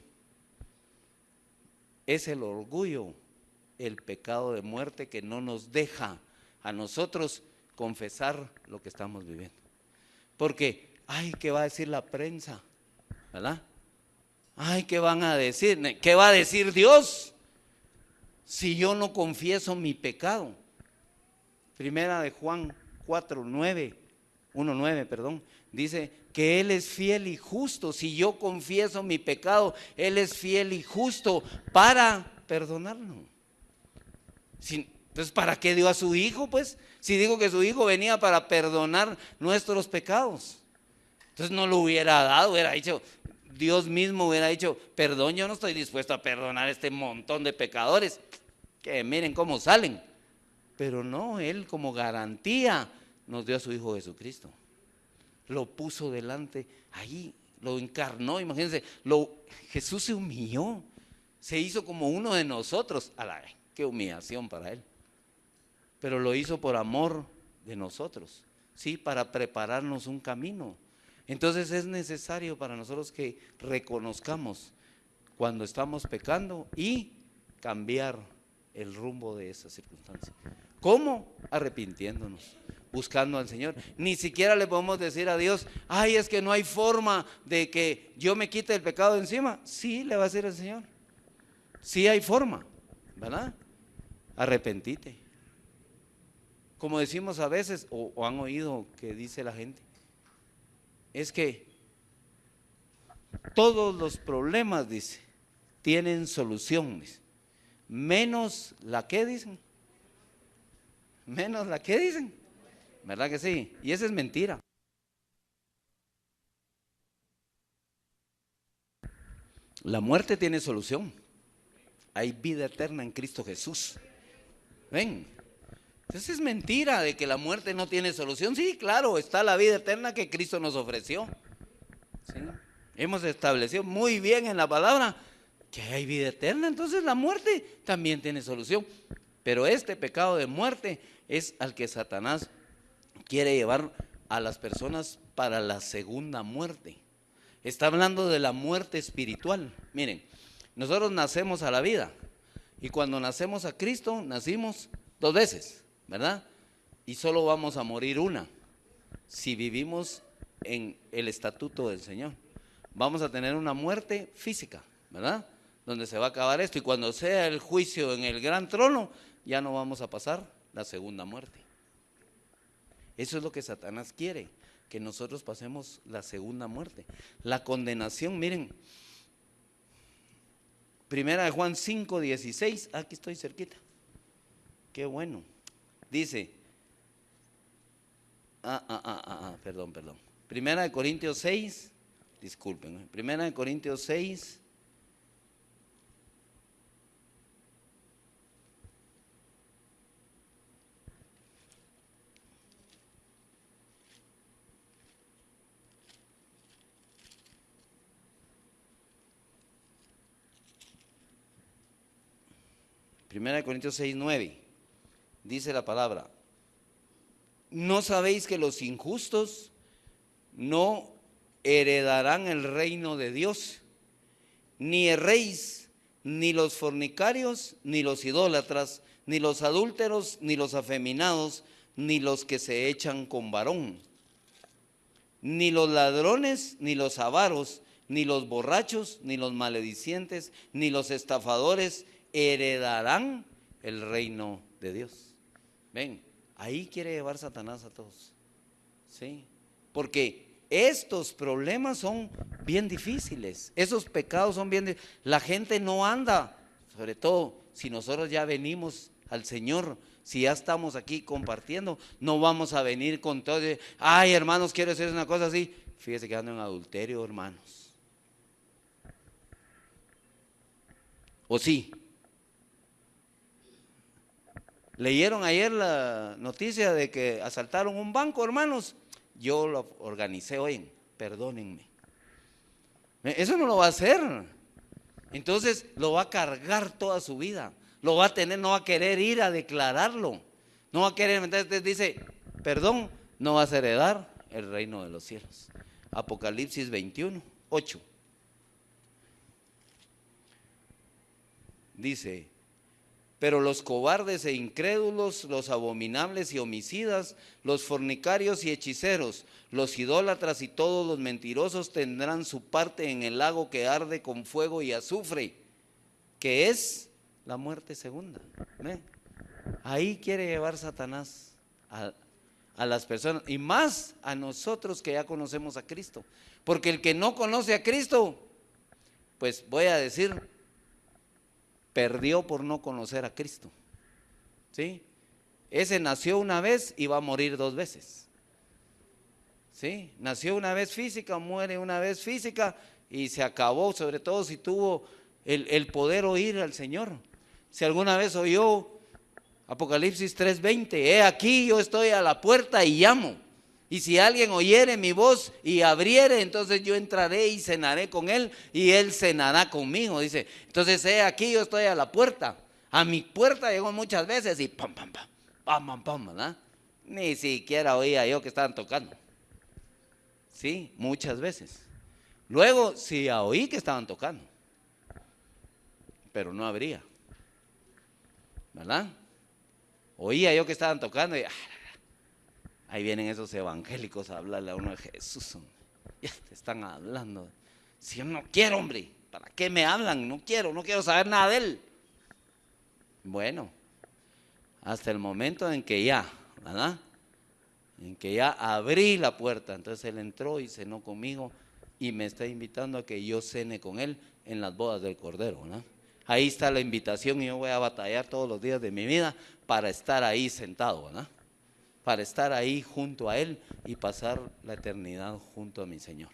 Es el orgullo, el pecado de muerte que no nos deja a nosotros confesar lo que estamos viviendo. Porque, ay, ¿qué va a decir la prensa? ¿Verdad? Ay, ¿qué van a decir? ¿Qué va a decir Dios si yo no confieso mi pecado? Primera de Juan 1:9, dice que Él es fiel y justo. Si yo confieso mi pecado, Él es fiel y justo para perdonarlo. Entonces, ¿para qué dio a su Hijo? Pues, si dijo que su Hijo venía para perdonar nuestros pecados. Entonces no lo hubiera dado, hubiera dicho, Dios mismo hubiera dicho, perdón, yo no estoy dispuesto a perdonar este montón de pecadores, que miren cómo salen. Pero no, Él como garantía nos dio a su Hijo Jesucristo. Lo puso delante, ahí, lo encarnó, imagínense, Jesús se humilló, se hizo como uno de nosotros. Qué humillación para Él. Pero lo hizo por amor de nosotros, sí, para prepararnos un camino. Entonces es necesario para nosotros que reconozcamos cuando estamos pecando y cambiar el rumbo de esa circunstancia. ¿Cómo? Arrepintiéndonos, buscando al Señor. Ni siquiera le podemos decir a Dios, ay, es que no hay forma de que yo me quite el pecado de encima. Sí, le va a decir el Señor. Sí hay forma, ¿verdad? Arrepentite. Como decimos a veces, o han oído que dice la gente, es que todos los problemas, dice, tienen solución, dice, menos la que dicen, ¿verdad que sí? Y esa es mentira. La muerte tiene solución. Hay vida eterna en Cristo Jesús. ¿Ven? Entonces es mentira de que la muerte no tiene solución. Sí, claro, está la vida eterna que Cristo nos ofreció. ¿Sí? Hemos establecido muy bien en la palabra que hay vida eterna, entonces la muerte también tiene solución. Pero este pecado de muerte es al que Satanás quiere llevar a las personas para la segunda muerte. Está hablando de la muerte espiritual. Miren, nosotros nacemos a la vida y cuando nacemos a Cristo nacimos 2 veces, ¿verdad? Y solo vamos a morir una si vivimos en el estatuto del Señor. Vamos a tener una muerte física, ¿verdad? Donde se va a acabar esto, y cuando sea el juicio en el gran trono ya no vamos a pasar la segunda muerte. Eso es lo que Satanás quiere, que nosotros pasemos la segunda muerte. La condenación, miren, Primera de Juan 5:16, aquí estoy cerquita. Qué bueno. Dice, perdón. Primera de Corintios 6, disculpen. Primera de Corintios 6, 1 Corintios 6:9, dice la palabra: ¿no sabéis que los injustos no heredarán el reino de Dios? Ni erréis, ni los fornicarios, ni los idólatras, ni los adúlteros, ni los afeminados, ni los que se echan con varón, ni los ladrones, ni los avaros, ni los borrachos, ni los maledicientes, ni los estafadores heredarán el reino de Dios. Ven, ahí quiere llevar Satanás a todos, ¿sí? Porque estos problemas son bien difíciles, esos pecados son bien difíciles. La gente no anda, sobre todo si nosotros ya venimos al Señor, si ya estamos aquí compartiendo, no vamos a venir con todo, ay hermanos, quiero hacer una cosa así. Fíjese que ando en adulterio, hermanos. ¿O sí? ¿Leyeron ayer la noticia de que asaltaron un banco, hermanos? Yo lo organicé hoy, perdónenme. Eso no lo va a hacer. Entonces lo va a cargar toda su vida. Lo va a tener, no va a querer ir a declararlo. No va a querer, entonces dice, perdón, no vas a heredar el reino de los cielos. Apocalipsis 21:8. Dice: pero los cobardes e incrédulos, los abominables y homicidas, los fornicarios y hechiceros, los idólatras y todos los mentirosos tendrán su parte en el lago que arde con fuego y azufre, que es la muerte segunda. ¿Ven? Ahí quiere llevar Satanás a las personas, y más a nosotros que ya conocemos a Cristo. Porque el que no conoce a Cristo, pues voy a decir, perdió por no conocer a Cristo, ¿sí? Ese nació una vez y va a morir dos veces, ¿sí? Nació una vez física, muere una vez física y se acabó, sobre todo si tuvo el poder oír al Señor. Si alguna vez oyó Apocalipsis 3:20, he aquí yo estoy a la puerta y llamo. Y si alguien oyere mi voz y abriere, entonces yo entraré y cenaré con él y él cenará conmigo. Dice, entonces aquí yo estoy a la puerta. A mi puerta llegó muchas veces y pam, pam, pam, pam, pam, pam, ¿verdad? Ni siquiera oía yo que estaban tocando. Sí, muchas veces. Luego sí oí que estaban tocando, pero no abría, ¿verdad? Oía yo que estaban tocando y ahí vienen esos evangélicos a hablarle a uno de Jesús. Ya te están hablando. Si yo no quiero, hombre, ¿para qué me hablan? No quiero saber nada de él. Bueno, hasta el momento en que ya, ¿verdad? En que ya abrí la puerta, entonces él entró y cenó conmigo y me está invitando a que yo cene con él en las bodas del Cordero, ¿verdad? Ahí está la invitación y yo voy a batallar todos los días de mi vida para estar ahí sentado, ¿verdad? Para estar ahí junto a Él y pasar la eternidad junto a mi Señor.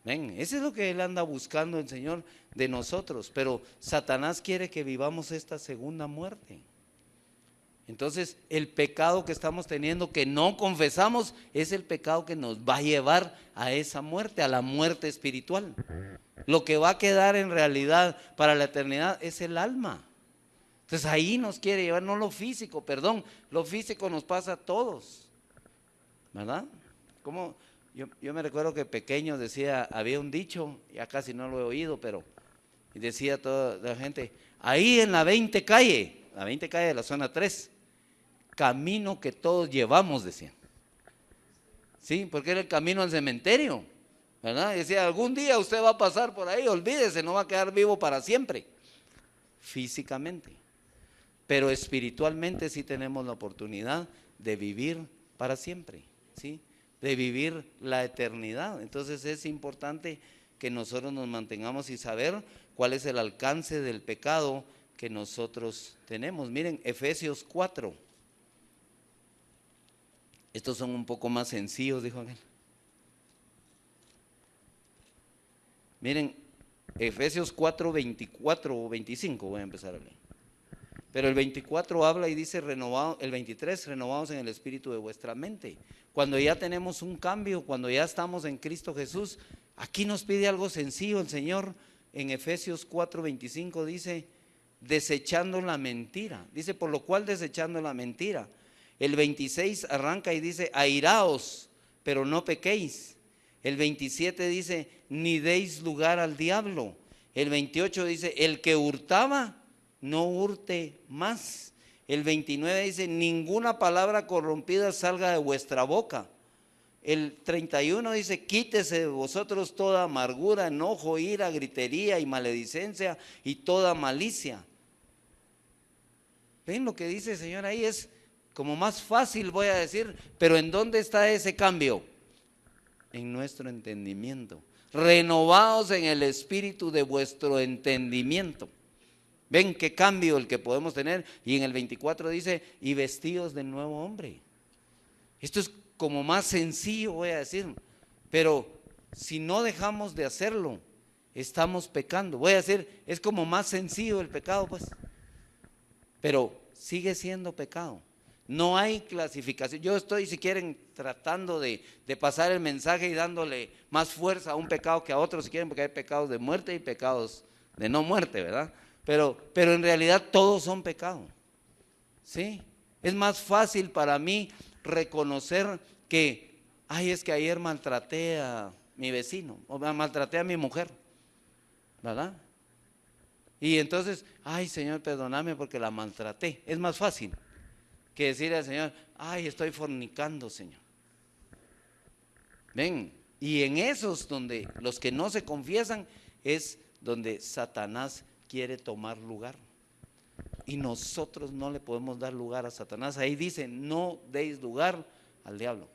Ven, eso es lo que Él anda buscando, el Señor, de nosotros. Pero Satanás quiere que vivamos esta segunda muerte. Entonces, el pecado que estamos teniendo, que no confesamos, es el pecado que nos va a llevar a esa muerte, a la muerte espiritual. Lo que va a quedar en realidad para la eternidad es el alma. Entonces ahí nos quiere llevar, no lo físico, perdón, lo físico nos pasa a todos, ¿verdad? Como yo me recuerdo que pequeño decía, había un dicho, ya casi no lo he oído, pero decía toda la gente, ahí en la 20 calle de la zona 3, camino que todos llevamos, decían. Sí, porque era el camino al cementerio, ¿verdad? Decía, algún día usted va a pasar por ahí, olvídese, no va a quedar vivo para siempre, físicamente. Pero espiritualmente sí tenemos la oportunidad de vivir para siempre, ¿sí? De vivir la eternidad. Entonces es importante que nosotros nos mantengamos y saber cuál es el alcance del pecado que nosotros tenemos. Miren, Efesios 4. Estos son un poco más sencillos, dijo aquel. Miren, Efesios 4, 24 o 25, voy a empezar a leer. Pero el 24 habla y dice, renovado, el 23, renovados en el espíritu de vuestra mente. Cuando ya tenemos un cambio, cuando ya estamos en Cristo Jesús, aquí nos pide algo sencillo el Señor. En Efesios 4, 25 dice, desechando la mentira. Dice, por lo cual desechando la mentira. El 26 arranca y dice, airaos, pero no pequéis. El 27 dice, ni deis lugar al diablo. El 28 dice, el que hurtaba, no hurte más. El 29 dice, ninguna palabra corrompida salga de vuestra boca. El 31 dice, quítese de vosotros toda amargura, enojo, ira, gritería y maledicencia y toda malicia. ¿Ven lo que dice el Señor ahí? Es como más fácil, voy a decir, pero ¿en dónde está ese cambio? En nuestro entendimiento. Renovaos en el espíritu de vuestro entendimiento. ¿Ven qué cambio el que podemos tener? Y en el 24 dice, y vestidos del nuevo hombre. Esto es como más sencillo, voy a decir, pero si no dejamos de hacerlo, estamos pecando. Voy a decir, es como más sencillo el pecado, pues, pero sigue siendo pecado. No hay clasificación. Yo estoy, si quieren, tratando de pasar el mensaje y dándole más fuerza a un pecado que a otro, si quieren, porque hay pecados de muerte y pecados de no muerte, ¿verdad? Pero en realidad todos son pecados, ¿sí? Es más fácil para mí reconocer que, es que ayer maltraté a mi vecino, o maltraté a mi mujer, ¿verdad? Y entonces, Señor, perdóname porque la maltraté. Es más fácil que decirle al Señor, estoy fornicando, Señor. Ven, y en esos donde los que no se confiesan es donde Satanás quiere tomar lugar. Y nosotros no le podemos dar lugar a Satanás. Ahí dice, no deis lugar al diablo.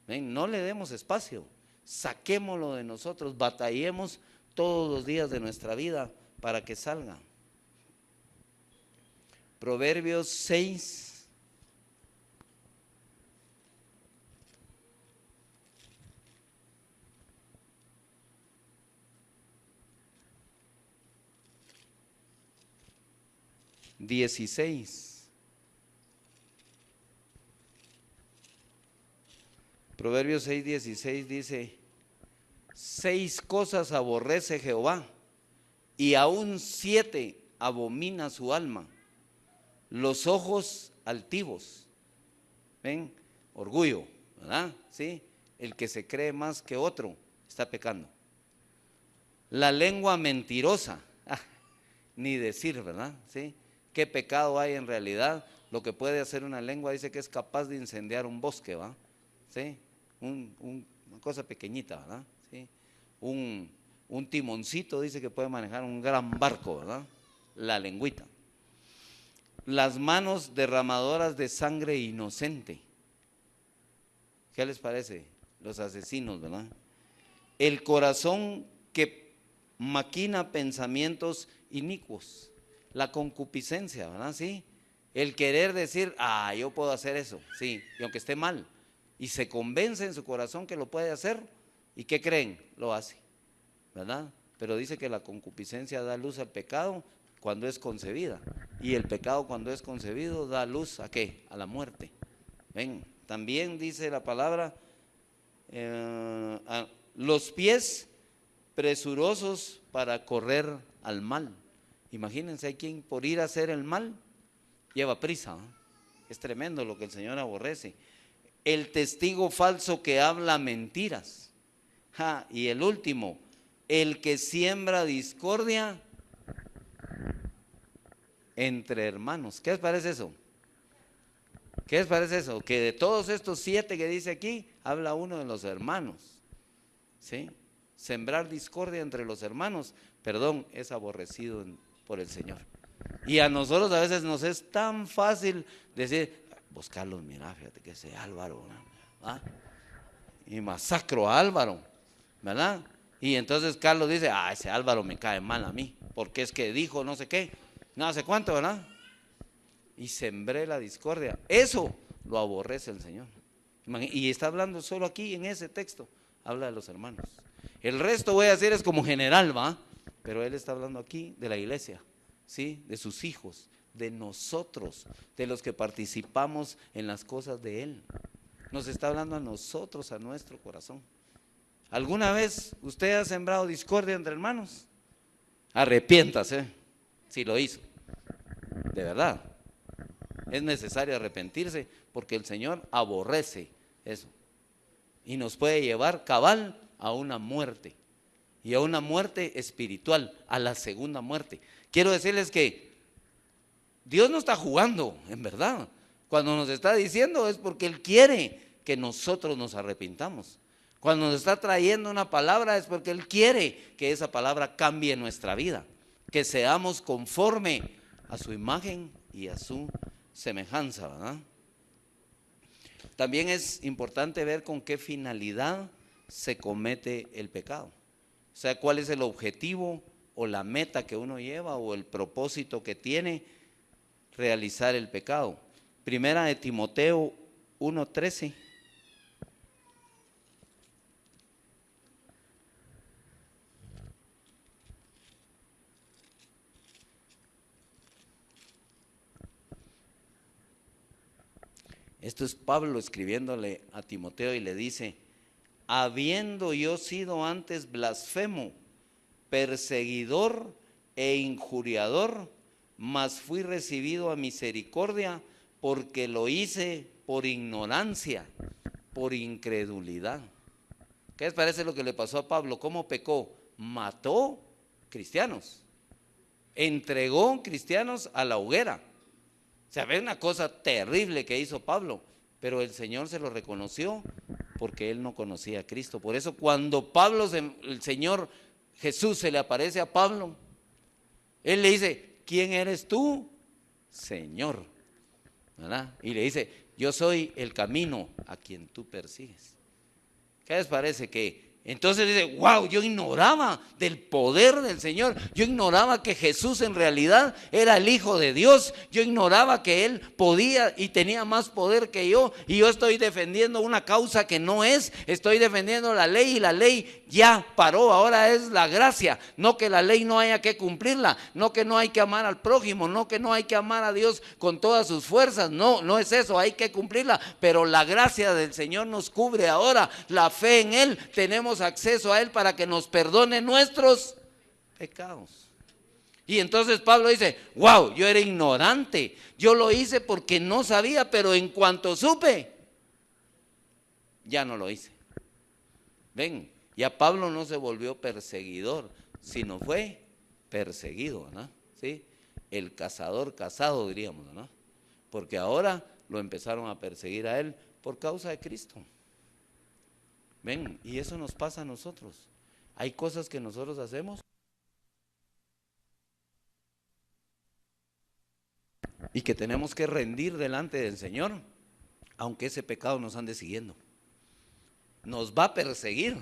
Ven, no le demos espacio, saquémoslo de nosotros, batallemos todos los días de nuestra vida para que salga. Proverbios 6. Proverbios 6:16 dice, 6 cosas aborrece Jehová y aún 7 abomina su alma: los ojos altivos, ven, orgullo, ¿verdad? ¿Sí? El que se cree más que otro está pecando. La lengua mentirosa, ni decir, ¿verdad? ¿Sí? ¿Qué pecado hay en realidad? Lo que puede hacer una lengua, dice que es capaz de incendiar un bosque, ¿va? ¿Sí? Una cosa pequeñita, ¿verdad? ¿Sí? Un timoncito dice que puede manejar un gran barco, ¿verdad? La lengüita. Las manos derramadoras de sangre inocente. ¿Qué les parece? Los asesinos, ¿verdad? El corazón que maquina pensamientos inicuos. La concupiscencia, ¿verdad? Sí. El querer decir, yo puedo hacer eso, sí, y aunque esté mal, y se convence en su corazón que lo puede hacer, ¿y qué creen? Lo hace, ¿verdad? Pero dice que la concupiscencia da luz al pecado cuando es concebida, y el pecado cuando es concebido da luz ¿a qué? A la muerte. Ven, también dice la palabra, los pies presurosos para correr al mal. Imagínense, hay quien por ir a hacer el mal lleva prisa, ¿eh? Es tremendo lo que el Señor aborrece. El testigo falso que habla mentiras. Y el último, el que siembra discordia entre hermanos. ¿Qué les parece eso? ¿Qué les parece eso? Que de todos estos 7 que dice aquí, habla uno de los hermanos, ¿sí? Sembrar discordia entre los hermanos, perdón, es aborrecido por el Señor. Y a nosotros a veces nos es tan fácil decir, vos Carlos, mira, fíjate que ese Álvaro, ¿verdad? Y masacro a Álvaro, ¿verdad? Y entonces Carlos dice, ese Álvaro me cae mal a mí, porque es que dijo no sé qué, no sé cuánto, ¿verdad? Y sembré la discordia. Eso lo aborrece el Señor. Y está hablando solo aquí en ese texto, habla de los hermanos. El resto voy a decir es como general, ¿va? Pero él está hablando aquí de la iglesia, ¿sí? De sus hijos, de nosotros, de los que participamos en las cosas de él. Nos está hablando a nosotros, a nuestro corazón. ¿Alguna vez usted ha sembrado discordia entre hermanos? Arrepiéntase. si lo hizo. De verdad. Es necesario arrepentirse porque el Señor aborrece eso. Y nos puede llevar cabal a una muerte. Y a una muerte espiritual, a la segunda muerte. Quiero decirles que Dios no está jugando, en verdad. Cuando nos está diciendo es porque Él quiere que nosotros nos arrepintamos. Cuando nos está trayendo una palabra es porque Él quiere que esa palabra cambie nuestra vida. Que seamos conforme a su imagen y a su semejanza, ¿verdad? También es importante ver con qué finalidad se comete el pecado. O sea, cuál es el objetivo o la meta que uno lleva o el propósito que tiene realizar el pecado. Primera de Timoteo 1:13. Esto es Pablo escribiéndole a Timoteo y le dice: habiendo yo sido antes blasfemo, perseguidor e injuriador, mas fui recibido a misericordia porque lo hice por ignorancia, por incredulidad. ¿Qué les parece lo que le pasó a Pablo? ¿Cómo pecó? Mató cristianos, entregó cristianos a la hoguera. O sea, ve una cosa terrible que hizo Pablo, pero el Señor se lo reconoció porque él no conocía a Cristo. Por eso cuando el Señor Jesús se le aparece a Pablo, él le dice: ¿quién eres tú, Señor? ¿Verdad? Y le dice: yo soy el camino a quien tú persigues. ¿Qué les parece? Que entonces dice: wow, yo ignoraba del poder del Señor, yo ignoraba que Jesús en realidad era el Hijo de Dios, yo ignoraba que Él podía y tenía más poder que yo, y yo estoy defendiendo una causa que no es, estoy defendiendo la ley y la ley ya paró, ahora es la gracia, no que la ley no haya que cumplirla, no que no hay que amar al prójimo, no que no hay que amar a Dios con todas sus fuerzas, no es eso, hay que cumplirla, pero la gracia del Señor nos cubre ahora, la fe en Él, tenemos acceso a Él para que nos perdone nuestros pecados. Y entonces Pablo dice: wow, yo era ignorante, yo lo hice porque no sabía, pero en cuanto supe, ya no lo hice. Ven, ya Pablo no se volvió perseguidor, sino fue perseguido, ¿no? ¿Sí? El cazador cazado, diríamos, ¿no? Porque ahora lo empezaron a perseguir a él por causa de Cristo. Ven, y eso nos pasa a nosotros. Hay cosas que nosotros hacemos y que tenemos que rendir delante del Señor, aunque ese pecado nos ande siguiendo. Nos va a perseguir,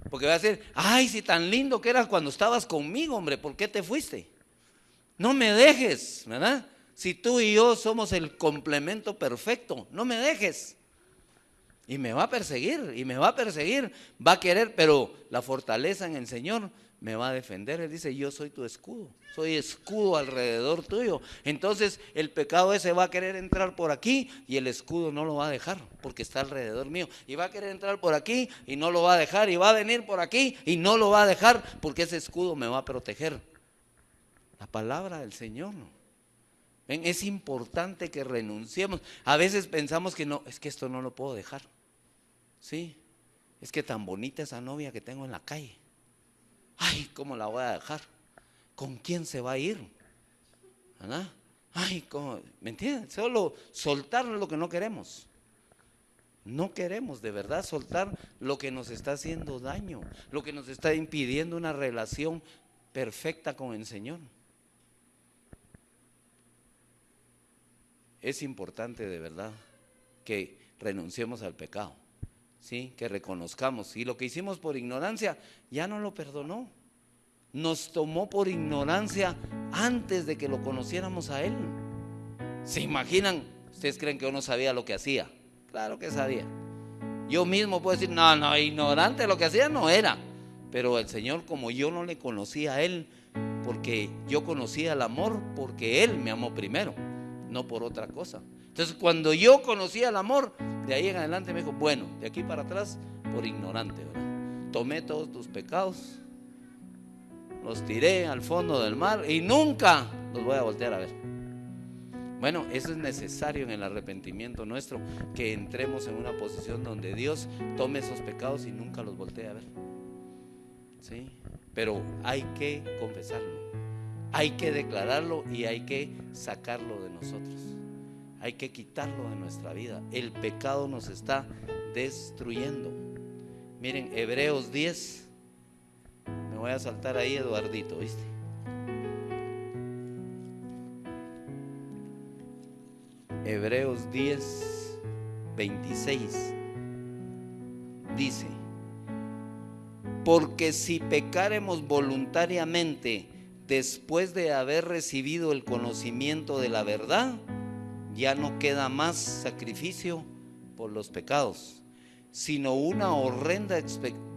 porque va a decir: ay, si tan lindo que eras cuando estabas conmigo, hombre, ¿por qué te fuiste? No me dejes, ¿verdad? Si tú y yo somos el complemento perfecto, no me dejes. Y me va a perseguir, y me va a perseguir, va a querer, pero la fortaleza en el Señor me va a defender. Él dice: yo soy tu escudo, soy escudo alrededor tuyo. Entonces el pecado ese va a querer entrar por aquí y el escudo no lo va a dejar porque está alrededor mío. Y va a querer entrar por aquí y no lo va a dejar, y va a venir por aquí y no lo va a dejar porque ese escudo me va a proteger. La palabra del Señor. ¿Ven? Es importante que renunciemos. A veces pensamos que no, es que esto no lo puedo dejar. Sí, es que tan bonita esa novia que tengo en la calle. Ay, ¿cómo la voy a dejar? ¿Con quién se va a ir? ¿Verdad? Ay, ¿cómo? ¿Me entiendes? Solo soltar lo que no queremos. No queremos de verdad soltar lo que nos está haciendo daño, lo que nos está impidiendo una relación perfecta con el Señor. Es importante de verdad que renunciemos al pecado. ¿Sí? Que reconozcamos, y lo que hicimos por ignorancia ya no lo perdonó, nos tomó por ignorancia antes de que lo conociéramos a Él. ¿Se imaginan? ¿Ustedes creen que yo no sabía lo que hacía? Claro que sabía. Yo mismo puedo decir: no, ignorante, lo que hacía no era, pero el Señor, como yo no le conocía a Él, porque yo conocía el amor porque Él me amó primero, no por otra cosa. Entonces cuando yo conocía el amor, de ahí en adelante me dijo: bueno, de aquí para atrás, por ignorante, ¿verdad? Tomé todos tus pecados, los tiré al fondo del mar y nunca los voy a voltear a ver. Bueno, eso es necesario en el arrepentimiento nuestro, que entremos en una posición donde Dios tome esos pecados y nunca los voltee a ver. ¿Sí? Pero hay que confesarlo, hay que declararlo y hay que sacarlo de nosotros. Hay que quitarlo de nuestra vida. El pecado nos está destruyendo. Miren, Hebreos 10. Me voy a saltar ahí, Eduardito, ¿viste? Hebreos 10, 26. Dice: porque si pecáremos voluntariamente después de haber recibido el conocimiento de la verdad, ya no queda más sacrificio por los pecados, sino una horrenda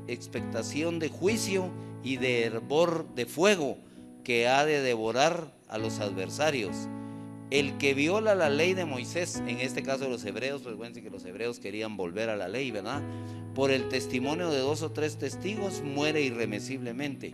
expectación de juicio y de hervor de fuego que ha de devorar a los adversarios. El que viola la ley de Moisés, en este caso los hebreos, pues bueno, que los hebreos querían volver a la ley, ¿verdad? Por el testimonio de 2 o 3 testigos muere irremisiblemente.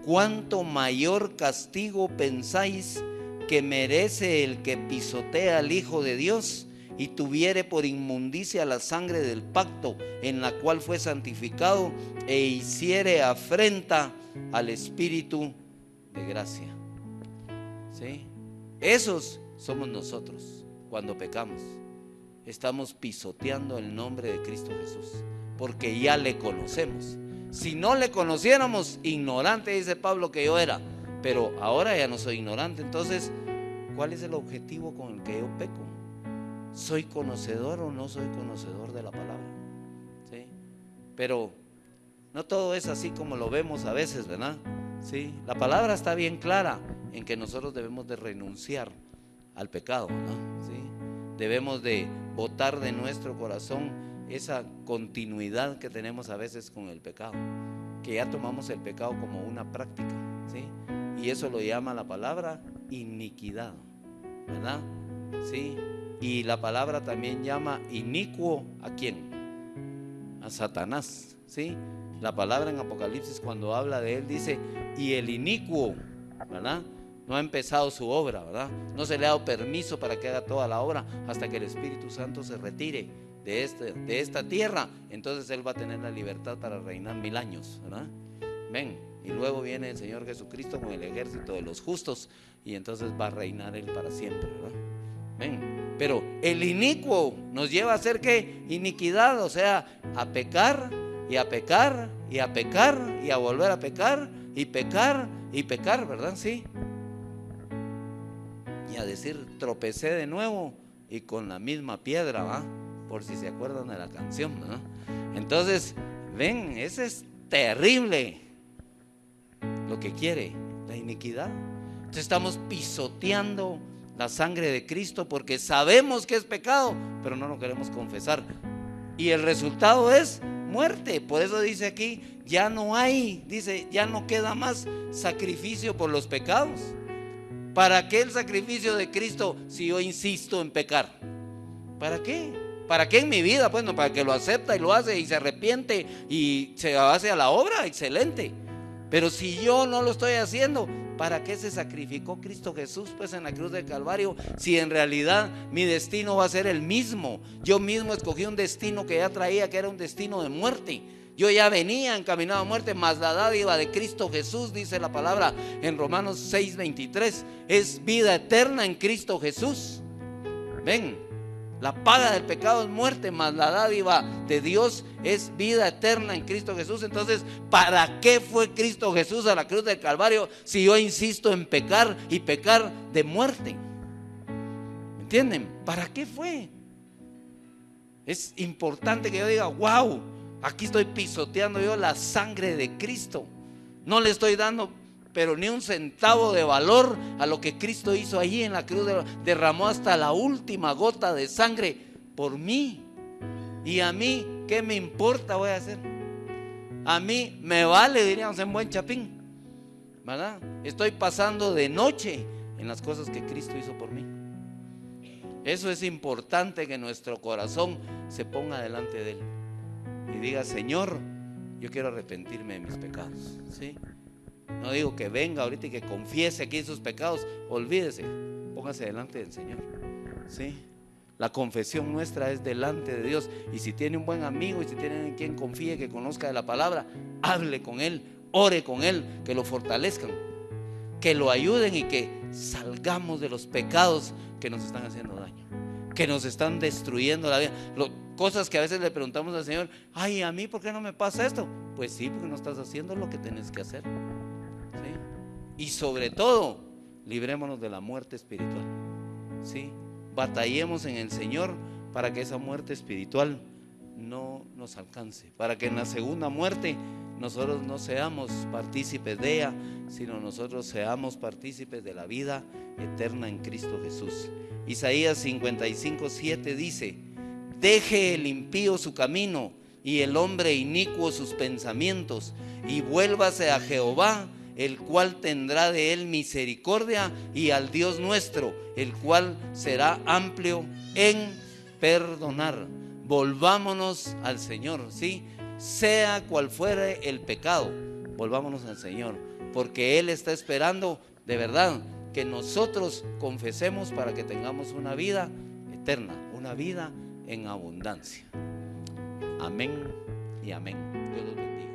¿Cuánto mayor castigo pensáis que merece el que pisotea al Hijo de Dios y tuviere por inmundicia la sangre del pacto en la cual fue santificado e hiciere afrenta al Espíritu de gracia? ¿Sí? Esos somos nosotros cuando pecamos. Estamos pisoteando el nombre de Cristo Jesús, porque ya le conocemos. Si no le conociéramos, ignorante, dice Pablo que yo era, pero ahora ya no soy ignorante. Entonces, ¿cuál es el objetivo con el que yo peco? ¿Soy conocedor o no soy conocedor de la palabra? ¿Sí? Pero no todo es así como lo vemos a veces, ¿verdad? ¿Sí? La palabra está bien clara en que nosotros debemos de renunciar al pecado, ¿no? ¿Sí? Debemos de botar de nuestro corazón esa continuidad que tenemos a veces con el pecado, que ya tomamos el pecado como una práctica, ¿sí? Y eso lo llama la palabra iniquidad, ¿verdad? ¿Sí? Y la palabra también llama inicuo ¿a quién? A Satanás, ¿sí? La palabra en Apocalipsis, cuando habla de él, dice: y el inicuo, ¿verdad? No ha empezado su obra, ¿verdad? No se le ha dado permiso para que haga toda la obra hasta que el Espíritu Santo se retire de esta tierra. Entonces él va a tener la libertad para reinar 1000 años, ¿verdad? Ven, y luego viene el Señor Jesucristo con el ejército de los justos, y entonces va a reinar él para siempre, ¿verdad? Ven, pero el inicuo nos lleva a hacer ¿qué? Iniquidad, o sea, a pecar y a pecar y a pecar y a volver a pecar y pecar y pecar, ¿verdad? Sí. Y a decir: tropecé de nuevo y con la misma piedra, ¿va? Por si se acuerdan de la canción, ¿no? Entonces, ven, ese es terrible lo que quiere, la iniquidad. Entonces estamos pisoteando la sangre de Cristo porque sabemos que es pecado, pero no lo queremos confesar. Y el resultado es muerte. Por eso dice aquí: ya no hay, dice, ya no queda más sacrificio por los pecados. ¿Para qué el sacrificio de Cristo si yo insisto en pecar? ¿Para qué? ¿Para qué en mi vida? Pues no, para que lo acepta y lo hace y se arrepiente y se hace a la obra, excelente. Pero si yo no lo estoy haciendo, ¿para qué se sacrificó Cristo Jesús pues en la cruz del Calvario? Si en realidad mi destino va a ser el mismo. Yo mismo escogí un destino que ya traía, que era un destino de muerte. Yo ya venía encaminado a muerte, mas la dádiva de Cristo Jesús, dice la palabra en Romanos 6:23, es vida eterna en Cristo Jesús. Ven, la paga del pecado es muerte, mas la dádiva de Dios es vida eterna en Cristo Jesús. Entonces, ¿para qué fue Cristo Jesús a la cruz del Calvario si yo insisto en pecar y pecar de muerte? ¿Me entienden? ¿Para qué fue? Es importante que yo diga: wow, aquí estoy pisoteando yo la sangre de Cristo. No le estoy dando pero ni un centavo de valor a lo que Cristo hizo allí en la cruz. Derramó hasta la última gota de sangre por mí. Y a mí, ¿qué me importa? Voy a hacer. A mí me vale, diríamos en buen chapín, ¿verdad? Estoy pasando de noche en las cosas que Cristo hizo por mí. Eso es importante, que nuestro corazón se ponga delante de Él y diga: Señor, yo quiero arrepentirme de mis pecados, ¿sí? No digo que venga ahorita y que confiese aquí sus pecados. Olvídese, póngase delante del Señor. ¿Sí? La confesión nuestra es delante de Dios. Y si tiene un buen amigo, y si tiene en quien confíe, que conozca de la palabra, hable con él, ore con él, que lo fortalezcan, que lo ayuden y que salgamos de los pecados que nos están haciendo daño, que nos están destruyendo la vida. Cosas que a veces le preguntamos al Señor: ay, a mí, ¿por qué no me pasa esto? Pues sí, porque no estás haciendo lo que tienes que hacer. ¿Sí? Y sobre todo, librémonos de la muerte espiritual. ¿Sí? Batallemos en el Señor para que esa muerte espiritual no nos alcance, para que en la segunda muerte nosotros no seamos partícipes de ella, sino nosotros seamos partícipes de la vida eterna en Cristo Jesús. Isaías 55:7 dice: deje el impío su camino y el hombre inicuo sus pensamientos, y vuélvase a Jehová, el cual tendrá de él misericordia, y al Dios nuestro, el cual será amplio en perdonar. Volvámonos al Señor, ¿sí? Sea cual fuere el pecado, volvámonos al Señor, porque Él está esperando de verdad que nosotros confesemos para que tengamos una vida eterna, una vida en abundancia. Amén y amén. Dios los bendiga.